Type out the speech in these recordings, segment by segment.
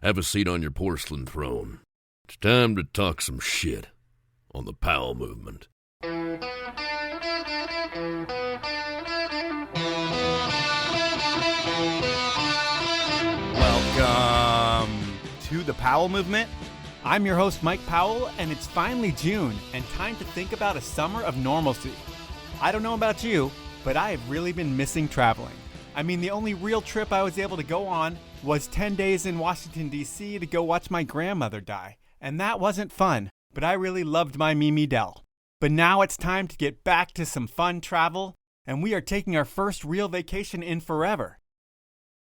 Have a seat on your porcelain throne. It's time to talk some shit on the Powell movement. Welcome to the Powell movement. I'm your host, Mike Powell, and it's finally June and time to think about a summer of normalcy. I don't know about you, but I have really been missing traveling. I mean, the only real trip I was able to go on was 10 days in Washington, D.C. to go watch my grandmother die. And that wasn't fun, but I really loved my Mimi Dell. But now it's time to get back to some fun travel, and we are taking our first real vacation in forever.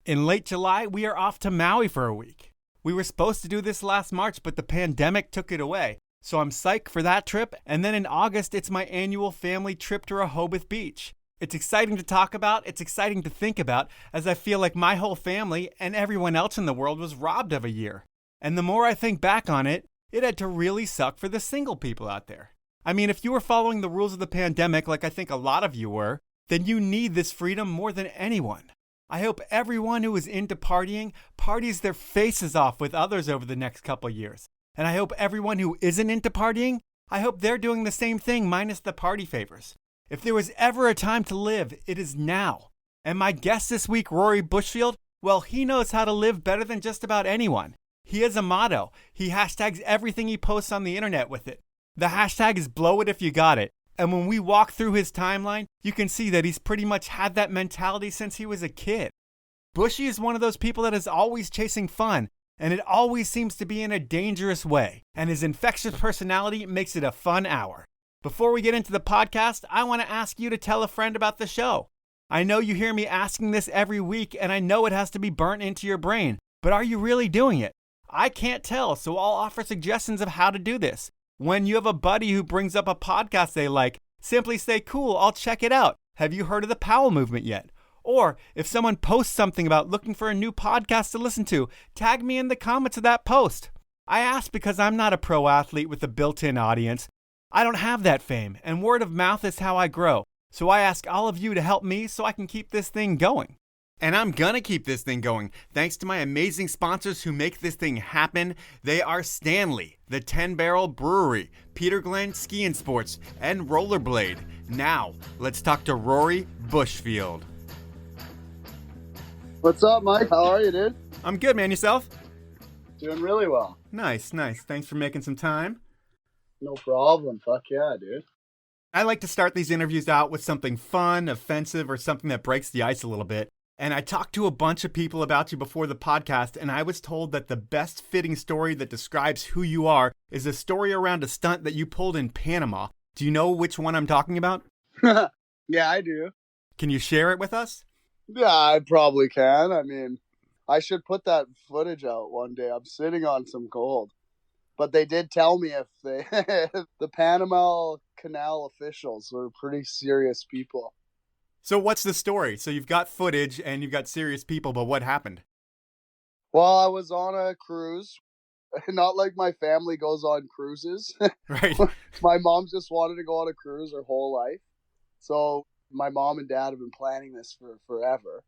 In late July, we are off to Maui for a week. We were supposed to do this last March, but the pandemic took it away. So I'm psyched for that trip. And then in August, it's my annual family trip to Rehoboth Beach. It's exciting to talk about. It's exciting to think about, as I feel like my whole family and everyone else in the world was robbed of a year. And the more I think back on it, it had to really suck for the single people out there. I mean, if you were following the rules of the pandemic like I think a lot of you were, then you need this freedom more than anyone. I hope everyone who is into partying parties their faces off with others over the next couple years. And I hope everyone who isn't into partying, I hope they're doing the same thing minus the party favors. If there was ever a time to live, it is now. And my guest this week, Rory Bushfield, well, he knows how to live better than just about anyone. He has a motto. He hashtags everything he posts on the internet with it. The hashtag is blow it if you got it. And when we walk through his timeline, you can see that he's pretty much had that mentality since he was a kid. Bushy is one of those people that is always chasing fun, and it always seems to be in a dangerous way. And his infectious personality makes it a fun hour. Before we get into the podcast, I want to ask you to tell a friend about the show. I know you hear me asking this every week, and I know it has to be burnt into your brain. But are you really doing it? I can't tell, so I'll offer suggestions of how to do this. When you have a buddy who brings up a podcast they like, simply say, cool, I'll check it out. Have you heard of the Powell movement yet? Or if someone posts something about looking for a new podcast to listen to, tag me in the comments of that post. I ask because I'm not a pro athlete with a built-in audience. I don't have that fame, and word of mouth is how I grow. So I ask all of you to help me so I can keep this thing going. And I'm gonna keep this thing going, thanks to my amazing sponsors who make this thing happen. They are Stanley, the 10 Barrel Brewery, Peter Glenn Ski and Sports, and Rollerblade. Now, let's talk to Rory Bushfield. What's up, Mike? How are you, dude? I'm good, man. Yourself? Doing really well. Nice. Thanks for making some time. No problem. Fuck yeah, dude. I like to start these interviews out with something fun, offensive, or something that breaks the ice a little bit. And I talked to a bunch of people about you before the podcast, and I was told that the best fitting story that describes who you are is a story around a stunt that you pulled in Panama. Do you know which one I'm talking about? Yeah, I do. Can you share it with us? Yeah, I probably can. I mean, I should put that footage out one day. I'm sitting on some gold. But they did tell me if the Panama Canal officials were pretty serious people. So what's the story? So you've got footage and you've got serious people, but what happened? Well, I was on a cruise. Not like my family goes on cruises. Right. My mom just wanted to go on a cruise her whole life. So my mom and dad have been planning this for forever.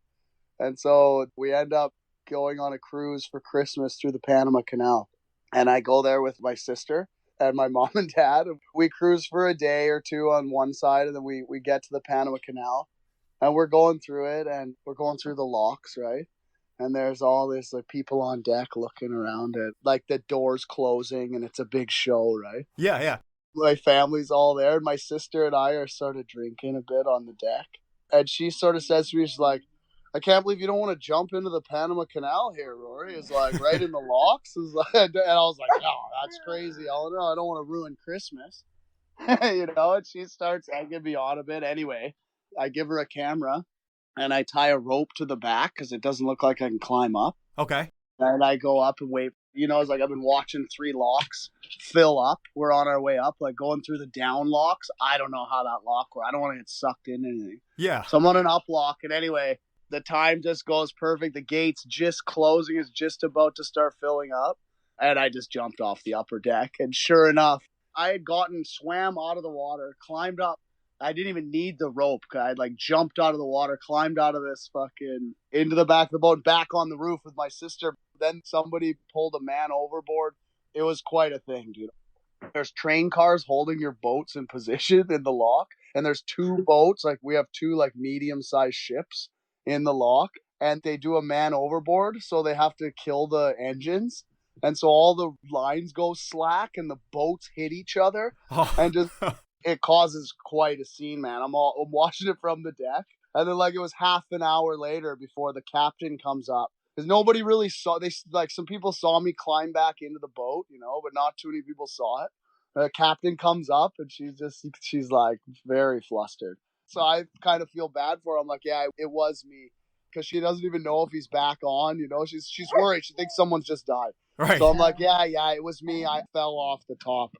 And so we end up going on a cruise for Christmas through the Panama Canal. And I go there with my sister and my mom and dad. We cruise for a day or two on one side, and then we get to the Panama Canal. And we're going through it, and we're going through the locks, right? And there's all this like people on deck looking around at like the doors closing, and it's a big show, right? Yeah. My family's all there, and my sister and I are sort of drinking a bit on the deck. And she sort of says to me, she's like, I can't believe you don't want to jump into the Panama Canal here, Rory. It's like right in the locks. And I was like, no, that's crazy, Eleanor. I don't want to ruin Christmas. And she starts egging me on a bit. Anyway, I give her a camera and I tie a rope to the back because it doesn't look like I can climb up. Okay. And I go up and wait. It's like I've been watching 3 locks fill up. We're on our way up, like going through the down locks. I don't know how that lock works. I don't want to get sucked in anything. Yeah. So I'm on an up lock. And anyway, the time just goes perfect. The gate's just closing. It's just about to start filling up. And I just jumped off the upper deck. And sure enough, I had swam out of the water, climbed up I didn't even need the rope. I like jumped out of the water, climbed out of this fucking into the back of the boat, back on the roof with my sister. Then somebody pulled a man overboard. It was quite a thing, dude. There's train cars holding your boats in position in the lock, and there's two boats. Like we have two like medium-sized ships in the lock, and they do a man overboard, so they have to kill the engines, and so all the lines go slack, and the boats hit each other, and just it causes quite a scene, man. I'm watching it from the deck, and then like it was half an hour later before the captain comes up. Because nobody really saw, some people saw me climb back into the boat, but not too many people saw it. The captain comes up and she's like very flustered. So I kind of feel bad for her. I'm like, yeah, it was me. Because she doesn't even know if he's back on, she's worried. She thinks someone's just died. Right. So I'm like, yeah, it was me. I fell off the top.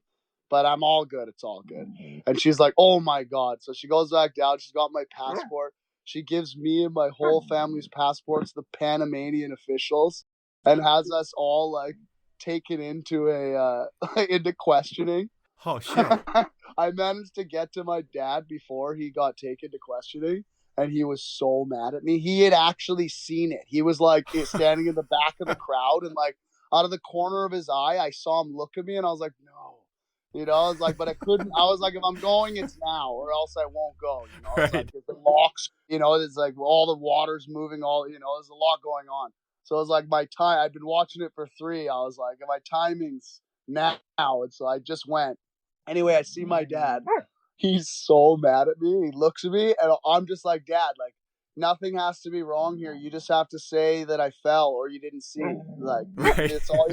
But I'm all good. It's all good. And she's like, oh my God. So she goes back down. She's got my passport. She gives me and my whole family's passports to the Panamanian officials and has us all like taken into into questioning. Oh shit. I managed to get to my dad before he got taken to questioning, and he was so mad at me. He had actually seen it. He was like standing in the back of the crowd, and like out of the corner of his eye, I saw him look at me, and I was like, no. I was like, but I couldn't. I was like, if I'm going, it's now, or else I won't go. It's like the locks. It's like all the water's moving. There's a lot going on. So it was like my time. I'd been watching it for 3. I was like, my timing's now. And so I just went. Anyway, I see my dad. He's so mad at me. He looks at me, and I'm just like, Dad, like nothing has to be wrong here. You just have to say that I fell or you didn't see it. Like that's all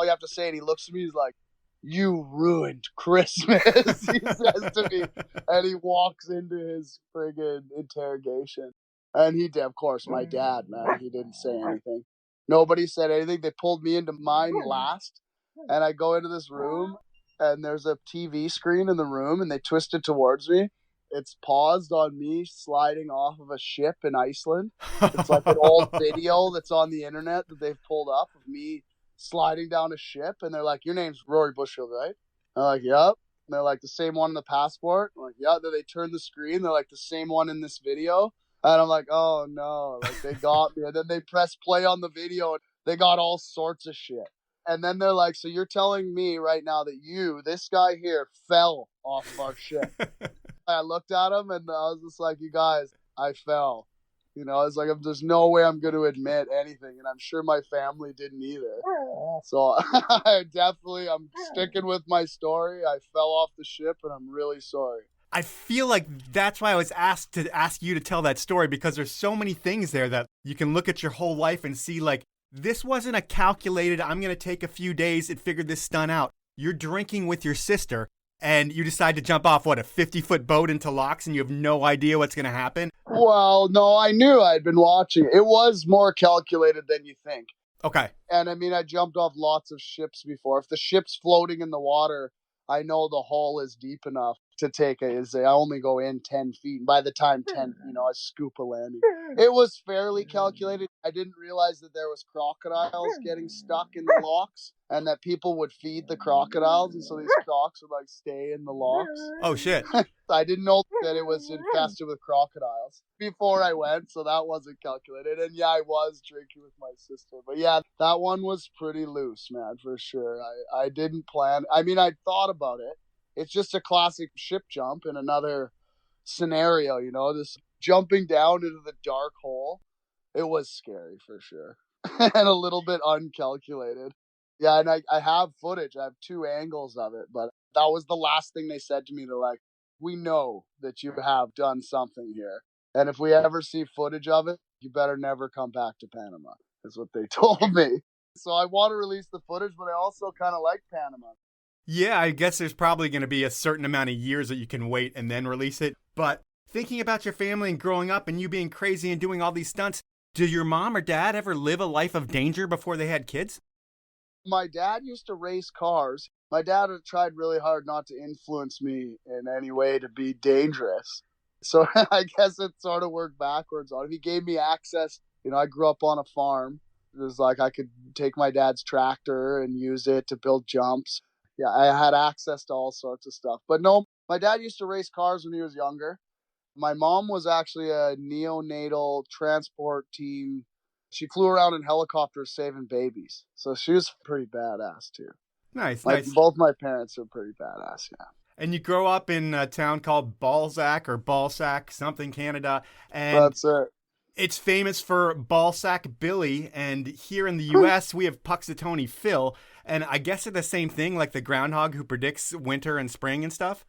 you have to say. And he looks at me. He's like, you ruined Christmas, he says to me, and he walks into his friggin' interrogation. And he did, of course, my dad, man, he didn't say anything. Nobody said anything. They pulled me into mine last, and I go into this room, and there's a TV screen in the room, and they twist it towards me. It's paused on me sliding off of a ship in Iceland. It's like an old video that's on the internet that they've pulled up of me sliding down a ship, and they're like, your name's Rory Bushfield, right? I'm like, yep. And they're like, the same one in the passport? I'm like, yeah. Then they turn the screen, they're like, the same one in this video? And I'm like, oh no, like they got me. And then they press play on the video, and they got all sorts of shit. And then they're like, so you're telling me right now that this guy here, fell off of our ship? I looked at him, and I was just like, you guys, I fell. It's like, there's no way I'm going to admit anything, and I'm sure my family didn't either. So I'm sticking with my story. I fell off the ship, and I'm really sorry. I feel like that's why I was asked to ask you to tell that story, because there's so many things there that you can look at your whole life and see, like, this wasn't a calculated, I'm going to take a few days and figure this stunt out. You're drinking with your sister, and you decide to jump off, a 50-foot boat into locks, and you have no idea what's going to happen? Well, no, I knew. I'd been watching. It was more calculated than you think. Okay. And I mean, I jumped off lots of ships before. If the ship's floating in the water, I know the hull is deep enough to take I only go in 10 feet. And by the time 10, I scoop a landing. It was fairly calculated. I didn't realize that there was crocodiles getting stuck in the locks, and that people would feed the crocodiles, and so these crocs would like stay in the locks. Oh shit. I didn't know that it was infested with crocodiles before I went, so that wasn't calculated. And yeah, I was drinking with my sister. But yeah, that one was pretty loose, man, for sure. I didn't plan. I mean, I thought about it. It's just a classic ship jump in another scenario, just jumping down into the dark hole. It was scary for sure. And a little bit uncalculated. Yeah, and I have footage. I have 2 angles of it, but that was the last thing they said to me. They're like, we know that you have done something here, and if we ever see footage of it, you better never come back to Panama, is what they told me. So I want to release the footage, but I also kind of like Panama. Yeah, I guess there's probably going to be a certain amount of years that you can wait and then release it. But thinking about your family and growing up and you being crazy and doing all these stunts, did your mom or dad ever live a life of danger before they had kids? My dad used to race cars. My dad had tried really hard not to influence me in any way to be dangerous. So I guess it sort of worked backwards on him. He gave me access. I grew up on a farm. It was like I could take my dad's tractor and use it to build jumps. Yeah, I had access to all sorts of stuff. But no, My dad used to race cars when he was younger. My mom was actually a neonatal transport team. She flew around in helicopters saving babies. So she was pretty badass too. Nice, Like nice. both my parents are pretty badass, yeah. And you grow up in a town called Balzac or Balzac, something, Canada. And That's it. it's famous for Balzac Billy. And here in the U.S., we have Puxatawny Phil. And I guess it's the same thing, like the groundhog who predicts winter and spring and stuff.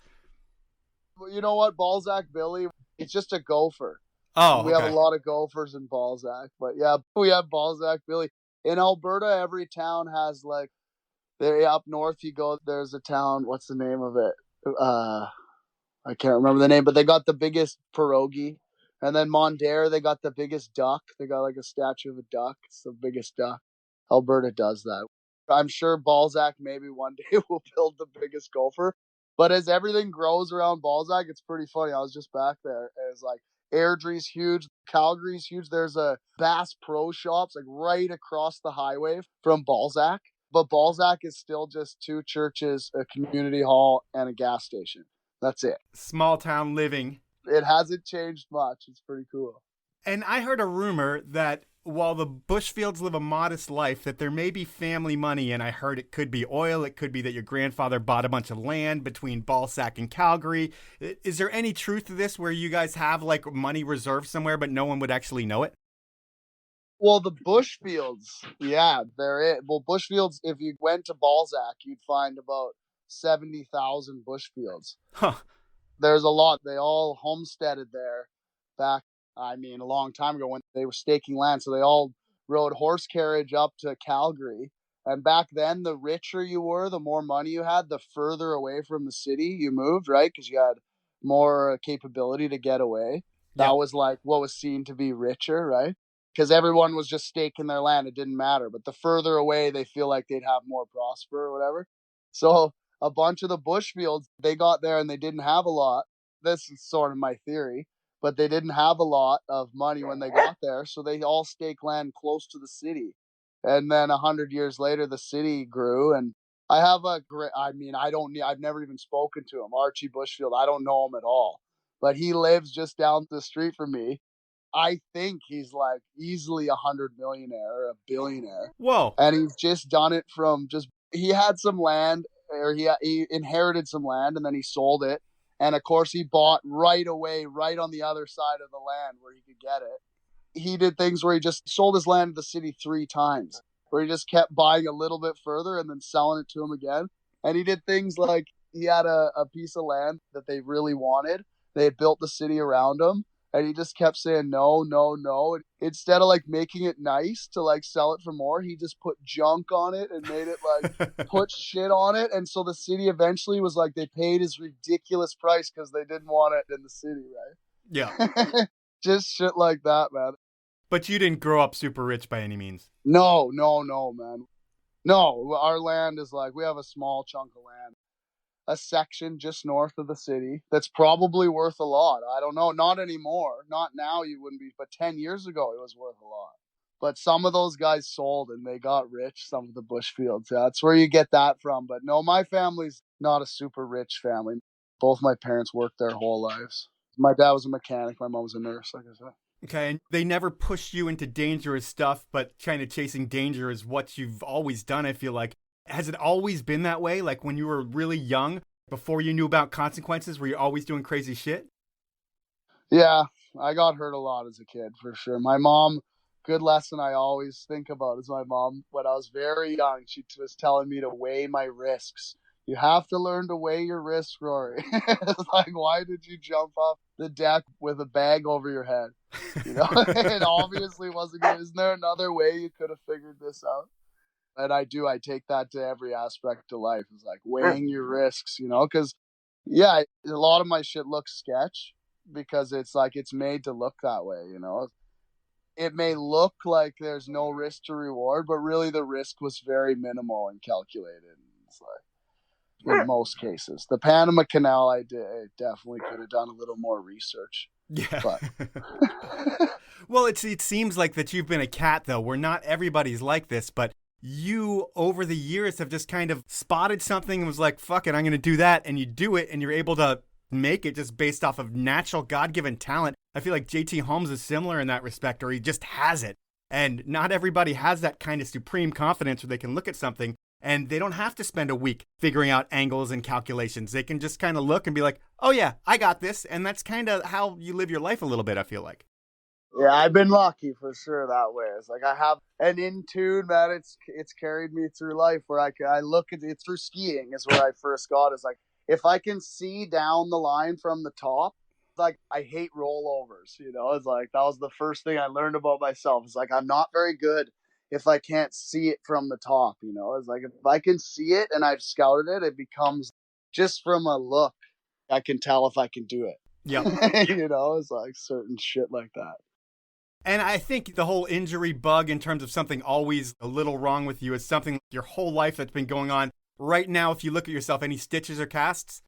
Well, you know what? Balzac Billy, it's just a gopher. Oh, We have a lot of gophers in Balzac. But yeah, we have Balzac Billy. In Alberta, every town has like, up north you go, there's a town, what's the name of it? I can't remember the name, but they got the biggest pierogi. And then Mondare, they got the biggest duck. They got like a statue of a duck. It's the biggest duck. Alberta does that. I'm sure Balzac maybe one day will build the biggest gopher. But as everything grows around Balzac, it's pretty funny. I was just back there. It's like Airdrie's huge, Calgary's huge. There's a Bass Pro Shops like right across the highway from Balzac. But Balzac is still just 2 churches, a community hall, and a gas station. That's it. Small town living. It hasn't changed much. It's pretty cool. And I heard a rumor that while the Bushfields live a modest life, that there may be family money, and I heard it could be oil, it could be that your grandfather bought a bunch of land between Balzac and Calgary. Is there any truth to this where you guys have like money reserved somewhere, but no one would actually know it? Well, the Bushfields, yeah, they're it. Well, Bushfields, if you went to Balzac, you'd find about 70,000 Bushfields. Huh. There's a lot. They all homesteaded there back, a long time ago when they were staking land. So they all rode horse carriage up to Calgary. And back then, the richer you were, the more money you had, the further away from the city you moved, right? Because you had more capability to get away. That was like what was seen to be richer, right? Because everyone was just staking their land. It didn't matter. But the further away, they feel like they'd have more prosper or whatever. So a bunch of the Bushfields, they got there and they didn't have a lot. This is sort of my theory. But they didn't have a lot of money when they got there. So they all staked land close to the city. And then 100 years later, the city grew. And I have a great, I've never even spoken to him. Archie Bushfield, I don't know him at all. But he lives just down the street from me. I think he's like easily 100 millionaire, a billionaire. Whoa. And he's just done it from he had some land, or he inherited some land, and then he sold it. And of course he bought right away, right on the other side of the land where he could get it. He did things where he just sold his land to the city 3 times, where he just kept buying a little bit further and then selling it to him again. And he did things like he had a piece of land that they really wanted. They had built the city around him. And he just kept saying no, no, no. And instead of like making it nice to like sell it for more, he just put junk on it and made it like put shit on it. And so the city eventually was like, they paid his ridiculous price because they didn't want it in the city, right? Yeah. Just shit like that, man. But you didn't grow up super rich by any means. No, man. No, our land is like, we have a small chunk of land. A section just north of the city that's probably worth a lot. I don't know. Not anymore. Not now you wouldn't be. But 10 years ago, it was worth a lot. But some of those guys sold and they got rich, some of the Bushfields. That's where you get that from. But no, my family's not a super rich family. Both my parents worked their whole lives. My dad was a mechanic. My mom was a nurse, like I said. Okay, and they never pushed you into dangerous stuff, but kind of chasing danger is what you've always done, I feel like. Has it always been that way? Like when you were really young, before you knew about consequences, were you always doing crazy shit? Yeah, I got hurt a lot as a kid, for sure. My mom, good lesson I always think about is my mom, when I was very young, she was telling me to weigh my risks. You have to learn to weigh your risks, Rory. It's like, why did you jump off the deck with a bag over your head? You know, it obviously wasn't good. Isn't there another way you could have figured this out? And I take that to every aspect of life. It's like weighing your risks, you know, because, yeah, a lot of my shit looks sketch because it's like it's made to look that way, you know. It may look like there's no risk to reward, but really the risk was very minimal and calculated. It's like, in most cases. The Panama Canal, I definitely could have done a little more research. Yeah. But well, it seems like that you've been a cat, though, where not everybody's like this, but you, over the years, have just kind of spotted something and was like, fuck it, I'm going to do that. And you do it, and you're able to make it just based off of natural God-given talent. I feel like JT Holmes is similar in that respect, or he just has it. And not everybody has that kind of supreme confidence where they can look at something and they don't have to spend a week figuring out angles and calculations. They can just kind of look and be like, oh yeah, I got this. And that's kind of how you live your life a little bit, I feel like. Yeah, I've been lucky for sure that way. It's like I have an in tune, man. It's carried me through life where I look at it through skiing is where I first got. It's like if I can see down the line from the top, like I hate rollovers. It's like that was the first thing I learned about myself. It's like I'm not very good if I can't see it from the top. It's like if I can see it and I've scouted it, it becomes just from a look. I can tell if I can do it. Yeah, it's like certain shit like that. And I think the whole injury bug in terms of something always a little wrong with you is something your whole life that's been going on. Right now, if you look at yourself, any stitches or casts?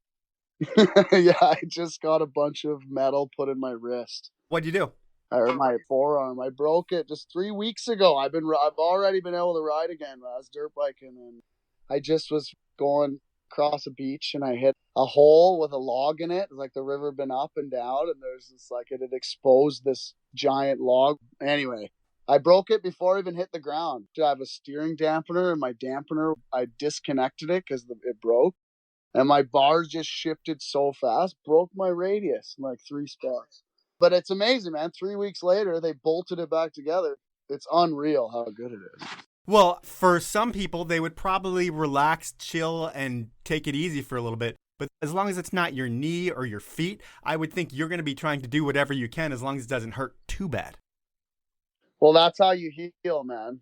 Yeah, I just got a bunch of metal put in my wrist. What'd you do? Or my forearm. I broke it just 3 weeks ago. I've already been able to ride again. I was dirt biking and I just was going across a beach and I hit a hole with a log in it. It's like the river had been up and down and there's this like it had exposed this giant log. Anyway, I broke it before I even hit the ground. I have a steering dampener and my dampener, I disconnected it because it broke. And my bars just shifted so fast, broke my radius in like 3 spots. But it's amazing, man. 3 weeks later, they bolted it back together. It's unreal how good it is. Well, for some people, they would probably relax, chill, and take it easy for a little bit. But as long as it's not your knee or your feet, I would think you're going to be trying to do whatever you can as long as it doesn't hurt too bad. Well, that's how you heal, man.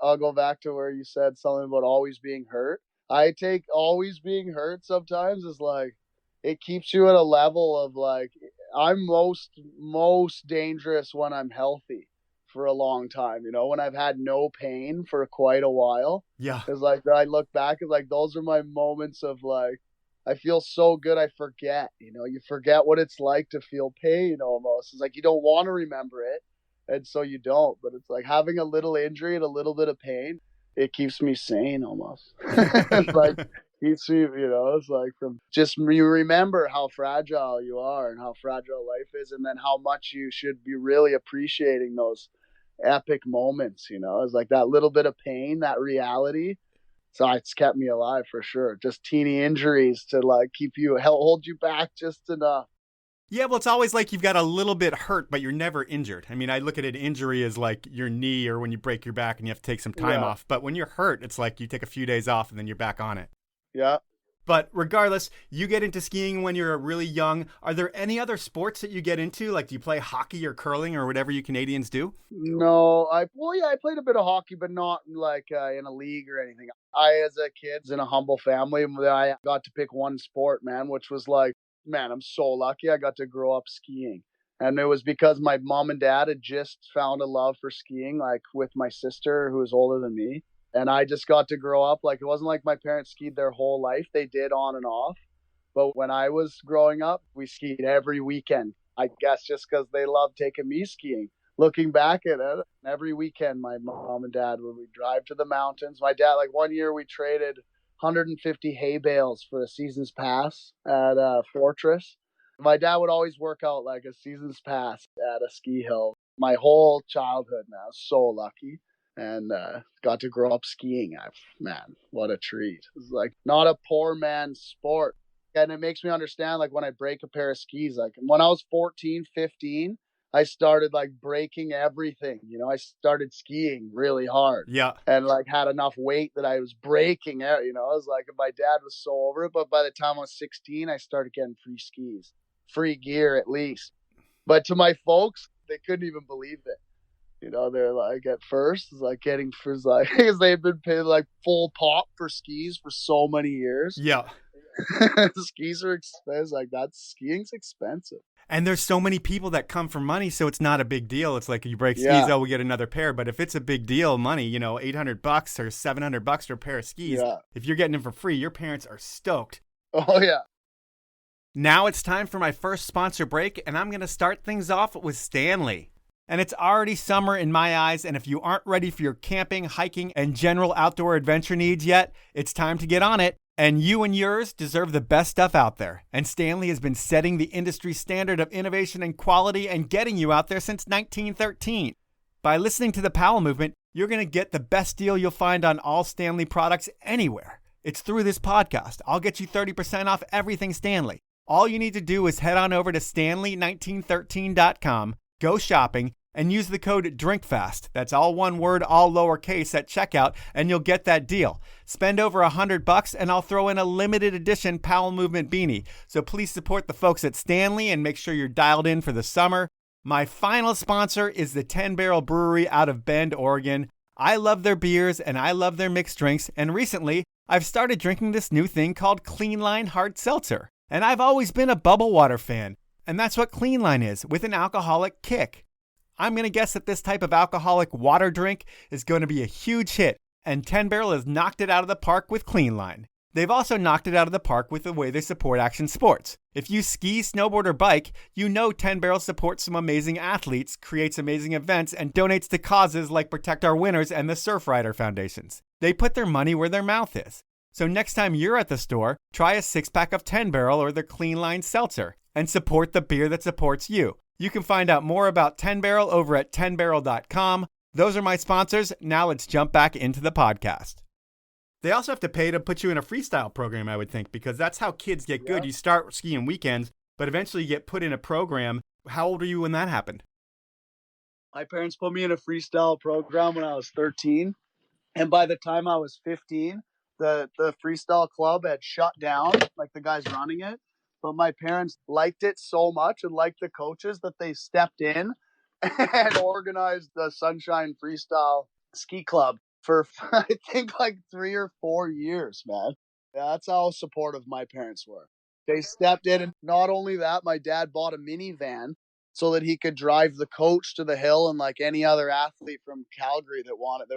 I'll go back to where you said something about always being hurt. I take always being hurt sometimes as like, it keeps you at a level of like, I'm most dangerous when I'm healthy for a long time, when I've had no pain for quite a while. Yeah. It's like, I look back and like, those are my moments of like, I feel so good. I forget, you forget what it's like to feel pain almost. It's like, you don't want to remember it. And so you don't, but it's like having a little injury and a little bit of pain. It keeps me sane almost. It's like, keeps me, it's like from just you remember how fragile you are and how fragile life is. And then how much you should be really appreciating those epic moments, it's like that little bit of pain, that reality. So it's kept me alive for sure. Just teeny injuries to like hold you back just enough. Yeah, well, it's always like you've got a little bit hurt, but you're never injured. I mean, I look at an injury as like your knee or when you break your back and you have to take some time off. But when you're hurt, it's like you take a few days off and then you're back on it. Yeah. But regardless, you get into skiing when you're really young. Are there any other sports that you get into? Like, do you play hockey or curling or whatever you Canadians do? No, I played a bit of hockey, but not like in a league or anything. As a kid, in a humble family, I got to pick one sport, man, which was like, man, I'm so lucky I got to grow up skiing. And it was because my mom and dad had just found a love for skiing, like with my sister who was older than me. And I just got to grow up. Like, it wasn't like my parents skied their whole life. They did on and off. But when I was growing up, we skied every weekend. I guess just because they loved taking me skiing. Looking back at it, every weekend, my mom and dad would drive to the mountains. My dad, like one year we traded 150 hay bales for a season's pass at Fortress. My dad would always work out like a season's pass at a ski hill. My whole childhood, man, I was so lucky and got to grow up skiing. Man, what a treat. It's like not a poor man's sport. And it makes me understand, like when I break a pair of skis, like when I was 14, 15, I started like breaking everything. I started skiing really hard. Yeah. And like had enough weight that I was breaking it. I was like, my dad was so over it. But by the time I was 16, I started getting free skis, free gear at least. But to my folks, they couldn't even believe it. They're like, at first, it's like getting for like, because they've been paying like full pop for skis for so many years. Yeah. Skis are expensive. Like skiing's expensive. And there's so many people that come for money, so it's not a big deal. It's like you break skis, Yeah. oh, we get another pair. But if it's a big deal, money, $800 or $700 for a pair of skis, Yeah. if you're getting them for free, your parents are stoked. Oh, yeah. Now it's time for my first sponsor break, and I'm going to start things off with Stanley. And it's already summer in my eyes, and if you aren't ready for your camping, hiking, and general outdoor adventure needs yet, it's time to get on it. And you and yours deserve the best stuff out there. And Stanley has been setting the industry standard of innovation and quality and getting you out there since 1913. By listening to the Powell Movement, you're going to get the best deal you'll find on all Stanley products anywhere. It's through this podcast. I'll get you 30% off everything Stanley. All you need to do is head on over to stanley1913.com, go shopping, and use the code DRINKFAST. That's all one word, all lowercase at checkout, and you'll get that deal. Spend over $100 and I'll throw in a limited edition Powell Movement beanie. So please support the folks at Stanley and make sure you're dialed in for the summer. My final sponsor is the 10 Barrel Brewery out of Bend, Oregon. I love their beers and I love their mixed drinks, and recently I've started drinking this new thing called Clean Line Hard Seltzer. And I've always been a bubble water fan, and that's what Clean Line is, with an alcoholic kick. I'm going to guess that this type of alcoholic water drink is going to be a huge hit, and 10 Barrel has knocked it out of the park with Clean Line. They've also knocked it out of the park with the way they support action sports. If you ski, snowboard, or bike, you know 10 Barrel supports some amazing athletes, creates amazing events, and donates to causes like Protect Our Winners and the Surfrider Foundations. They put their money where their mouth is. So next time you're at the store, try a 6-pack of 10 Barrel or the Clean Line Seltzer and support the beer that supports you. You can find out more about 10 Barrel over at 10barrel.com. Those are my sponsors. Now let's jump back into the podcast. They also have to pay to put you in a freestyle program, I would think, because that's how kids get good. You start skiing weekends, but eventually you get put in a program. How old were you when that happened? My parents put me in a freestyle program when I was 13. And by the time I was 15, the freestyle club had shut down, like the guys running it. But my parents liked it so much and liked the coaches that they stepped in and organized the Sunshine Freestyle Ski Club for, I think, like 3 or 4 years, man. That's how supportive my parents were. They stepped in, and not only that, my dad bought a minivan so that he could drive the coach to the hill and like any other athlete from Calgary that wanted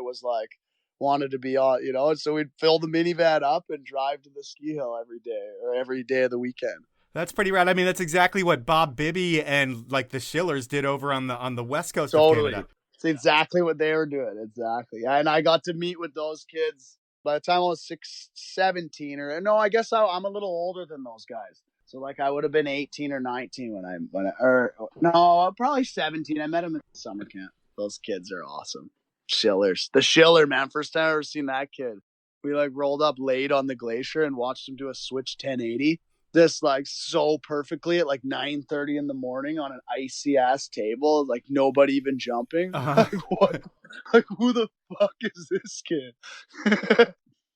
to be on, and so we'd fill the minivan up and drive to the ski hill every day or every day of the weekend. That's pretty rad. I mean, that's exactly what Bob Bibby and like the Schillers did over on the west coast of Canada. It's exactly what they were doing. Exactly. And I got to meet with those kids by the time I was 17 I guess I'm a little older than those guys. So like I would have been 18 or 19 probably 17. I met them at the summer camp. Those kids are awesome. Schillers. The Schiller, man. First time I ever seen that kid. We like rolled up late on the glacier and watched him do a switch 1080. This like so perfectly at like 9:30 in the morning on an icy ass table, like nobody even jumping. Like what? Like who the fuck is this kid?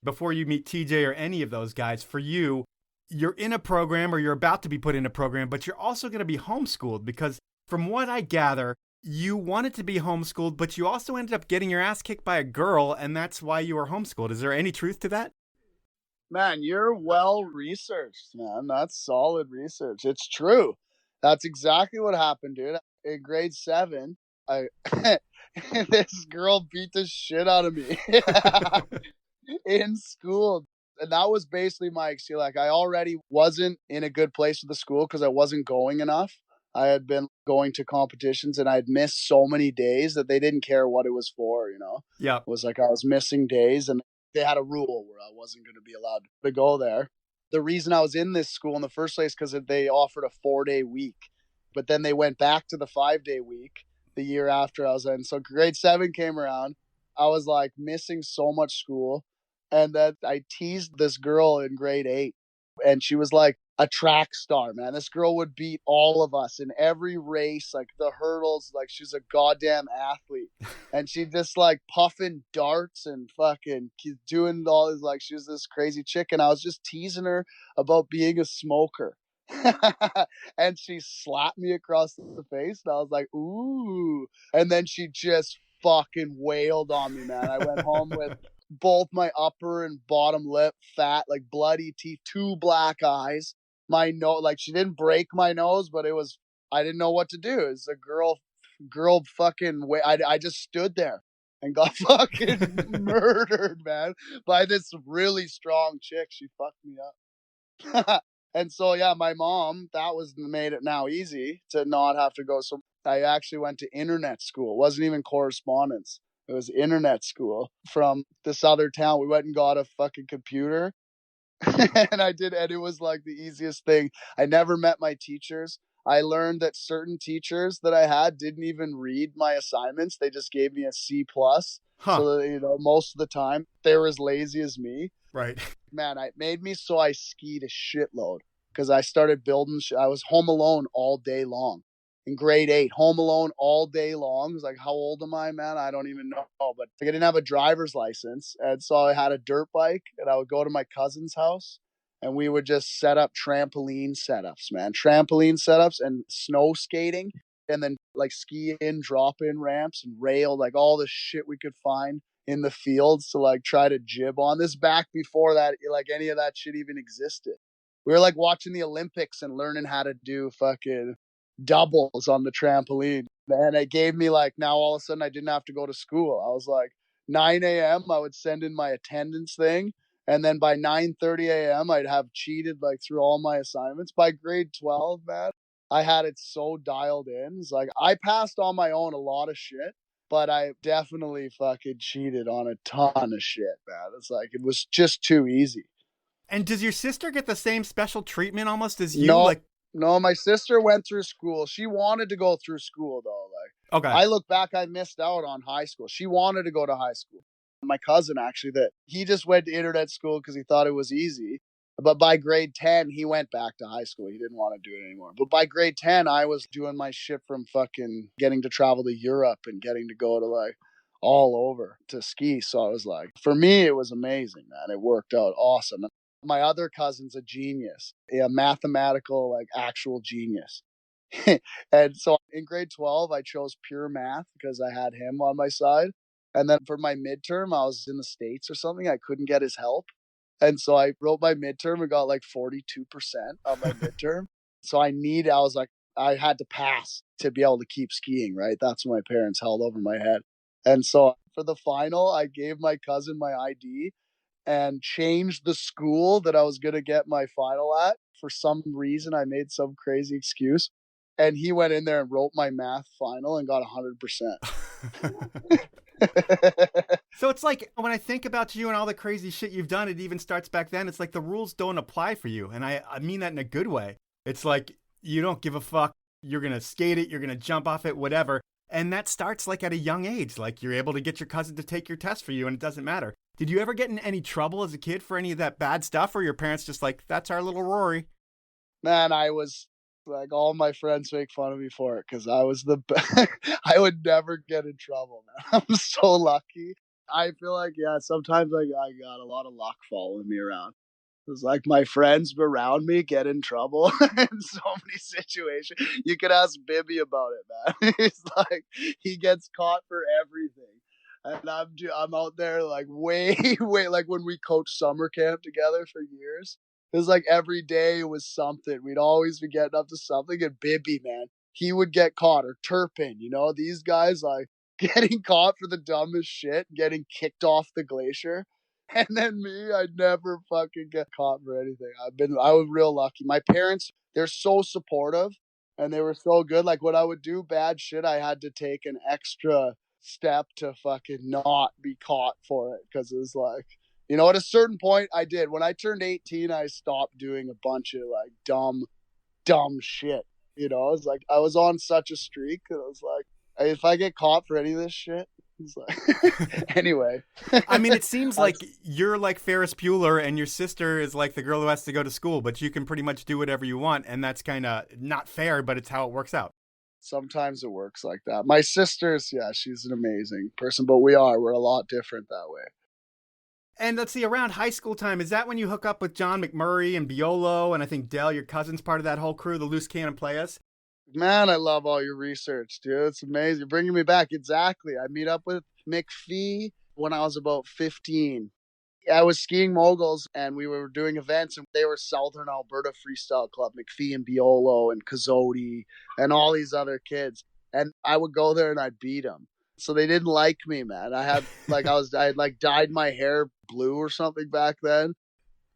Before you meet TJ or any of those guys, for you, you're in a program or you're about to be put in a program, but you're also going to be homeschooled because from what I gather, you wanted to be homeschooled, but you also ended up getting your ass kicked by a girl, and that's why you were homeschooled. Is there any truth to that? Man, you're well researched, man. That's solid research. It's true. That's exactly what happened, dude. In grade 7, this girl beat the shit out of me in school. And that was basically my excuse. Like, I already wasn't in a good place with the school because I wasn't going enough. I had been going to competitions and I'd missed so many days that they didn't care what it was for, Yeah. It was like I was missing days and they had a rule where I wasn't going to be allowed to go there. The reason I was in this school in the first place because they offered a 4-day week, but then they went back to the 5-day week the year after I was in. So grade 7 came around. I was like missing so much school. And then I teased this girl in grade 8 and she was like a track star, man. This girl would beat all of us in every race, like the hurdles, like she's a goddamn athlete. And she just like puffing darts and fucking doing all this, like she was this crazy chick. And I was just teasing her about being a smoker. And she slapped me across the face and I was like, ooh. And then she just fucking wailed on me, man. I went home with both my upper and bottom lip fat, like bloody teeth, 2 black eyes. My nose, like she didn't break my nose, but I didn't know what to do. It's a girl fucking way. I just stood there and got fucking murdered, man, by this really strong chick. She fucked me up. And so, yeah, my mom, that made it now easy to not have to go. So I actually went to internet school. It wasn't even correspondence. It was internet school from this other town. We went and got a fucking computer and it was like the easiest thing. I never met my teachers. I learned that certain teachers that I had didn't even read my assignments. They just gave me a C plus. Huh. So that, most of the time they were as lazy as me. Right. Man, it made me so I skied a shitload because I started building. I was home alone all day long. In grade 8, home alone all day long. It was like, how old am I, man? I don't even know. But I didn't have a driver's license. And so I had a dirt bike and I would go to my cousin's house and we would just set up trampoline setups, man. Trampoline setups and snow skating. And then like ski in, drop in ramps and rail, like all the shit we could find in the fields to like try to jib on. This back before that, like any of that shit even existed. We were like watching the Olympics and learning how to do fucking doubles on the trampoline. And it gave me like, now all of a sudden I didn't have to go to school. I was like 9 a.m. I would send in my attendance thing. And then by 9:30 a.m. I'd have cheated like through all my assignments. By grade 12, man, I had it so dialed in. It's like I passed on my own a lot of shit, but I definitely fucking cheated on a ton of shit, man. It's like it was just too easy. And does your sister get the same special treatment almost as you? No, Like, no, my sister went through school. She wanted to go through school though. Like okay. I look back, I missed out on high school. She wanted to go to high school. My cousin actually, that he just went to internet school because he thought it was easy. But by grade 10, he went back to high school. He didn't want to do it anymore. But by grade 10, I was doing my shit from fucking getting to travel to Europe and getting to go to like all over to ski. So I was like, for me, it was amazing, man. It worked out awesome. My other cousin's a genius, a mathematical, like actual genius. And so in grade 12, I chose pure math because I had him on my side. And then for my midterm, I was in the States or something. I couldn't get his help. And so I wrote my midterm and got like 42% on my midterm. So I was like, I had to pass to be able to keep skiing, right? That's what my parents held over my head. And so for the final, I gave my cousin my ID and changed the school that I was going to get my final at. For some reason, I made some crazy excuse. And he went in there and wrote my math final and got 100%. So it's like when I think about you and all the crazy shit you've done, it even starts back then. It's like the rules don't apply for you. And I mean that in a good way. It's like you don't give a fuck. You're going to skate it. You're going to jump off it, whatever. And that starts like at a young age. Like you're able to get your cousin to take your test for you and it doesn't matter. Did you ever get in any trouble as a kid for any of that bad stuff? Or your parents just like, that's our little Rory? Man, I was like, all my friends make fun of me for it because I was the best. I would never get in trouble, man. I'm so lucky. I feel like, yeah, sometimes I got a lot of luck following me around. It's like my friends around me get in trouble in so many situations. You could ask Bibby about it, man. He's like, he gets caught for everything. And I'm out there like way, like when we coached summer camp together for years. It was like every day was something. We'd always be getting up to something. And Bibby, man, he would get caught. Or Turpin, these guys like getting caught for the dumbest shit, getting kicked off the glacier. And then me, I'd never fucking get caught for anything. I was real lucky. My parents, they're so supportive and they were so good. Like when I would do bad shit, I had to take an extra step to fucking not be caught for it. Cause it was like, at a certain point I did. When I turned 18, I stopped doing a bunch of like dumb shit. It's like I was on such a streak that I was like, if I get caught for any of this shit, it's like anyway. I mean, it seems like you're like Ferris Bueller and your sister is like the girl who has to go to school, but you can pretty much do whatever you want. And that's kind of not fair, but it's how it works out. Sometimes it works like that. My sister's, yeah, she's an amazing person, but we're a lot different that way. And let's see, around high school time, is that when you hook up with John McMurray and Biolo? And I think Dell, your cousin's part of that whole crew, the Loose Cannon Playas? Man, I love all your research, dude. It's amazing. You're bringing me back. Exactly. I meet up with McPhee when I was about 15. I was skiing moguls and we were doing events and they were Southern Alberta Freestyle Club, McPhee and Biolo and Kazodi and all these other kids. And I would go there and I'd beat them. So they didn't like me, man. I had dyed my hair blue or something back then.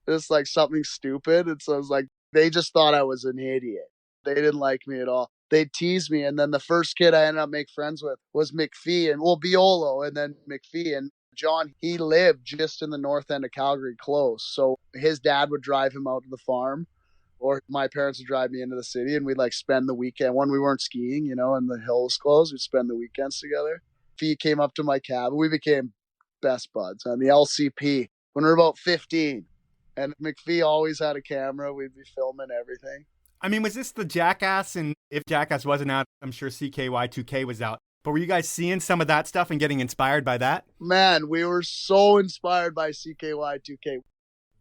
It's like something stupid. And so I was like, they just thought I was an idiot. They didn't like me at all. They'd tease me. And then the first kid I ended up making friends with was McPhee and Biolo and then McPhee. And John, he lived just in the north end of Calgary, close. So his dad would drive him out to the farm, or my parents would drive me into the city, and we'd like spend the weekend when we weren't skiing, you know, and the hills closed. We'd spend the weekends together. He came up to my cabin. We became best buds on the LCP when we were about 15. And McPhee always had a camera. We'd be filming everything. I mean, was this the Jackass? And if Jackass wasn't out, I'm sure CKY2K was out. But were you guys seeing some of that stuff and getting inspired by that? Man, we were so inspired by CKY2K.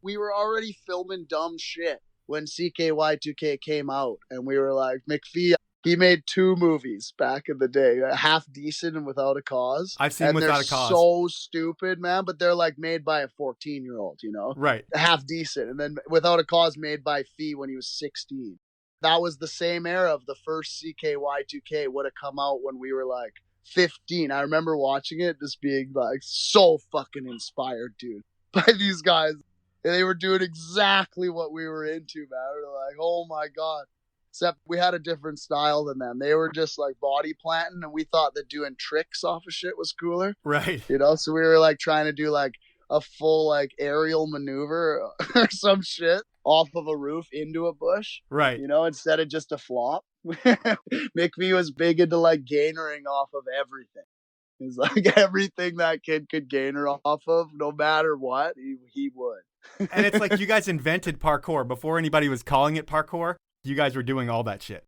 We were already filming dumb shit when CKY2K came out. And we were like, McPhee, he made 2 movies back in the day, Half Decent and Without a Cause. I've seen Without a Cause. They're so stupid, man, but they're like made by a 14-year-old, you know? Right. Half Decent. And then Without a Cause made by Fee when he was 16. That was the same era of the first CKY2K would have come out when we were like 15. I remember watching it, just being like so fucking inspired, dude, by these guys. And they were doing exactly what we were into, man. We were like, oh my God. Except we had a different style than them. They were just like body planting, and we thought that doing tricks off of shit was cooler. Right. You know, so we were like trying to do like a full like aerial maneuver or some shit off of a roof into a bush. Right. You know, instead of just a flop. McPhee was big into like gainering off of everything. He's like everything that kid could gainer off of, no matter what, he would. And it's like you guys invented parkour before anybody was calling it parkour. You guys were doing all that shit.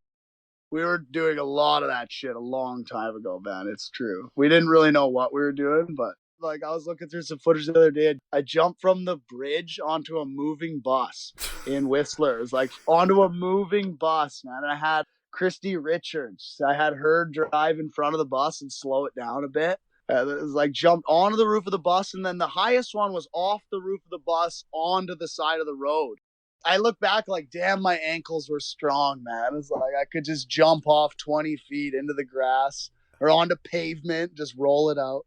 We were doing a lot of that shit a long time ago, man. It's true. We didn't really know what we were doing, but like I was looking through some footage the other day. I jumped from the bridge onto a moving bus in Whistler. It was like onto a moving bus, man. And I had Christy Richards. I had her drive in front of the bus and slow it down a bit. It was like jumped onto the roof of the bus, and then the highest one was off the roof of the bus onto the side of the road. I look back like, damn, my ankles were strong, man. It's like I could just jump off 20 feet into the grass or onto pavement, just roll it out.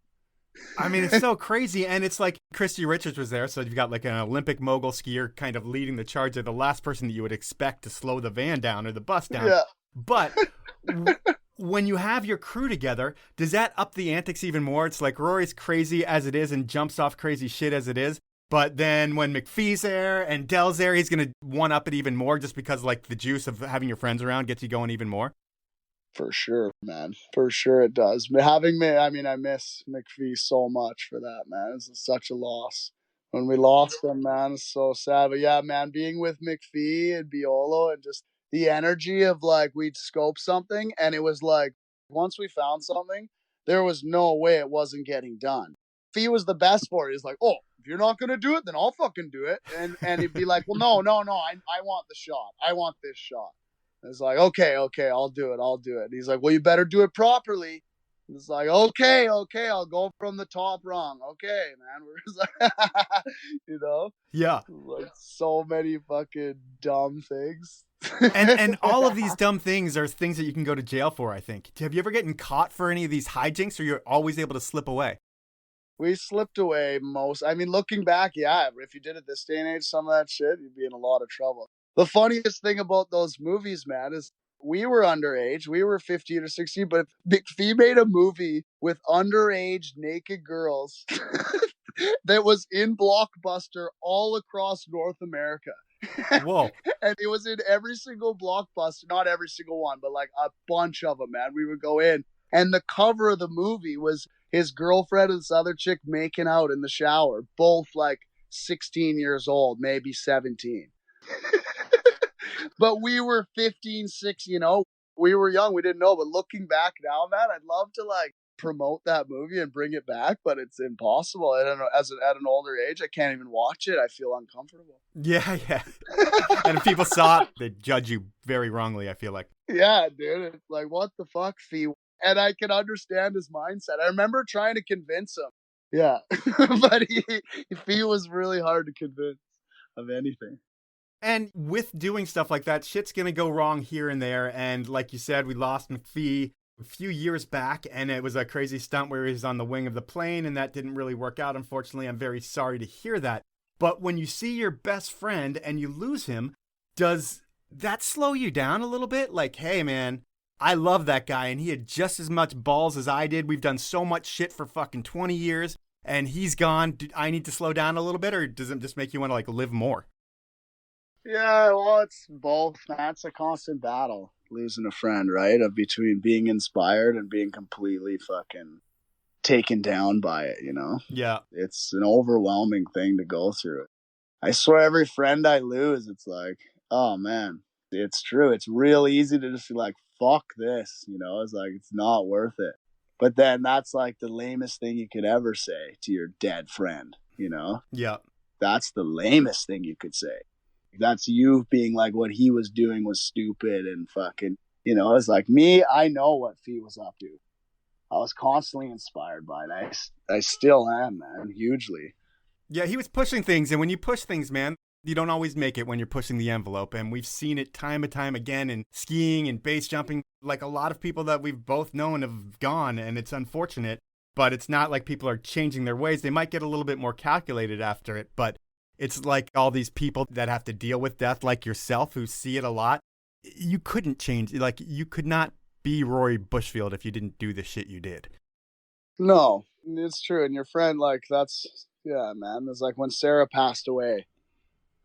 I mean, it's so crazy. And it's like Christy Richards was there. So you've got like an Olympic mogul skier kind of leading the charge of the last person that you would expect to slow the van down or the bus down. Yeah. But when you have your crew together, does that up the antics even more? It's like Rory's crazy as it is and jumps off crazy shit as it is. But then when McPhee's there and Dell's there, he's going to one-up it even more just because, like, the juice of having your friends around gets you going even more. For sure, man. For sure it does. Having me, I mean, I miss McPhee so much for that, man. It's such a loss. When we lost him, man, it's so sad. But yeah, man, being with McPhee and Biolo and just the energy of, like, we'd scope something, and it was like, once we found something, there was no way it wasn't getting done. Fee was the best for it. He's like, oh, if you're not going to do it, then I'll fucking do it. And he'd be like, well, no, I want the shot. I want this shot. And it's like, okay, I'll do it. And he's like, well, you better do it properly. And it's like, okay, I'll go from the top rung. Okay, man. We're just like, you know? Yeah. Like so many fucking dumb things. And all of these dumb things are things that you can go to jail for, I think. Have you ever gotten caught for any of these hijinks, or you're always able to slip away? We slipped away most. I mean, looking back, yeah, if you did it this day and age, some of that shit, you'd be in a lot of trouble. The funniest thing about those movies, man, is we were underage. We were 15 or 16, but McPhee made a movie with underage naked girls that was in Blockbuster all across North America. Whoa. And it was in every single Blockbuster, not every single one, but like a bunch of them, man. We would go in, and the cover of the movie was his girlfriend and this other chick making out in the shower, both like 16 years old, maybe 17. But we were 15, 16, you know, we were young, we didn't know. But looking back now, man, I'd love to like promote that movie and bring it back, but it's impossible. I don't know, at an older age, I can't even watch it. I feel uncomfortable. Yeah. And if people saw it, they'd judge you very wrongly, I feel like. Yeah, dude. It's like, what the fuck, Fee? And I can understand his mindset. I remember trying to convince him. Yeah. But he was really hard to convince of anything. And with doing stuff like that, shit's going to go wrong here and there. And like you said, we lost McPhee a few years back, and it was a crazy stunt where he was on the wing of the plane, and that didn't really work out. Unfortunately, I'm very sorry to hear that. But when you see your best friend and you lose him, does that slow you down a little bit? Like, hey, man, I love that guy, and he had just as much balls as I did. We've done so much shit for fucking 20 years. and he's gone. Do I need to slow down a little bit, or does it just make you want to like live more? Yeah, well, it's both, man. It's a constant battle, losing a friend, right? Of between being inspired and being completely fucking taken down by it, you know? Yeah. It's an overwhelming thing to go through. I swear every friend I lose, it's like, oh man, it's true. It's real easy to just be like, fuck this, you know? It's like, it's not worth it. But then that's like the lamest thing you could ever say to your dead friend, you know? Yeah. That's the lamest thing you could say. That's you being like, what he was doing was stupid and fucking, you know? It's like, me, I know what Fee was up to. I was constantly inspired by it. I still am, man, hugely. Yeah, he was pushing things, and when you push things, man, you don't always make it when you're pushing the envelope, and we've seen it time and time again in skiing and base jumping. Like a lot of people that we've both known have gone, and it's unfortunate, but it's not like people are changing their ways. They might get a little bit more calculated after it, but it's like all these people that have to deal with death, like yourself, who see it a lot. You couldn't change, like you could not be Rory Bushfield if you didn't do the shit you did. No, it's true. And your friend, like, that's, yeah, man. It's like when Sarah passed away,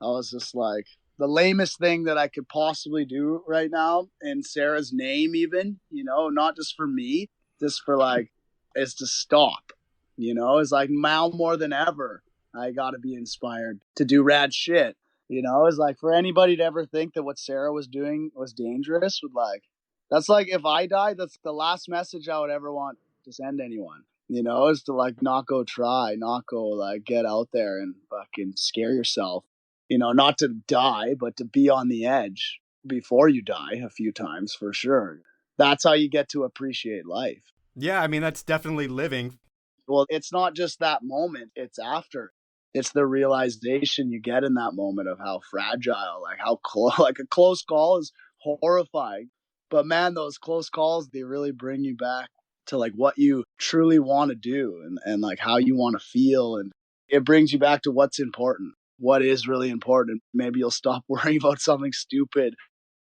I was just like, the lamest thing that I could possibly do right now in Sarah's name, even, you know, not just for me, just for like, is to stop, you know, it's like now more than ever, I got to be inspired to do rad shit, you know, it's like for anybody to ever think that what Sarah was doing was dangerous would like, that's like if I die, that's the last message I would ever want to send anyone, you know, is to like not go try, not go like get out there and fucking scare yourself, you know, not to die, but to be on the edge before you die a few times for sure. That's how you get to appreciate life. Yeah, I mean, that's definitely living. Well, it's not just that moment, it's after. It's the realization you get in that moment of how fragile, like how close, like a close call is horrifying. But man, those close calls, they really bring you back to like what you truly want to do and like how you want to feel. And it brings you back to what's important, what is really important. Maybe you'll stop worrying about something stupid.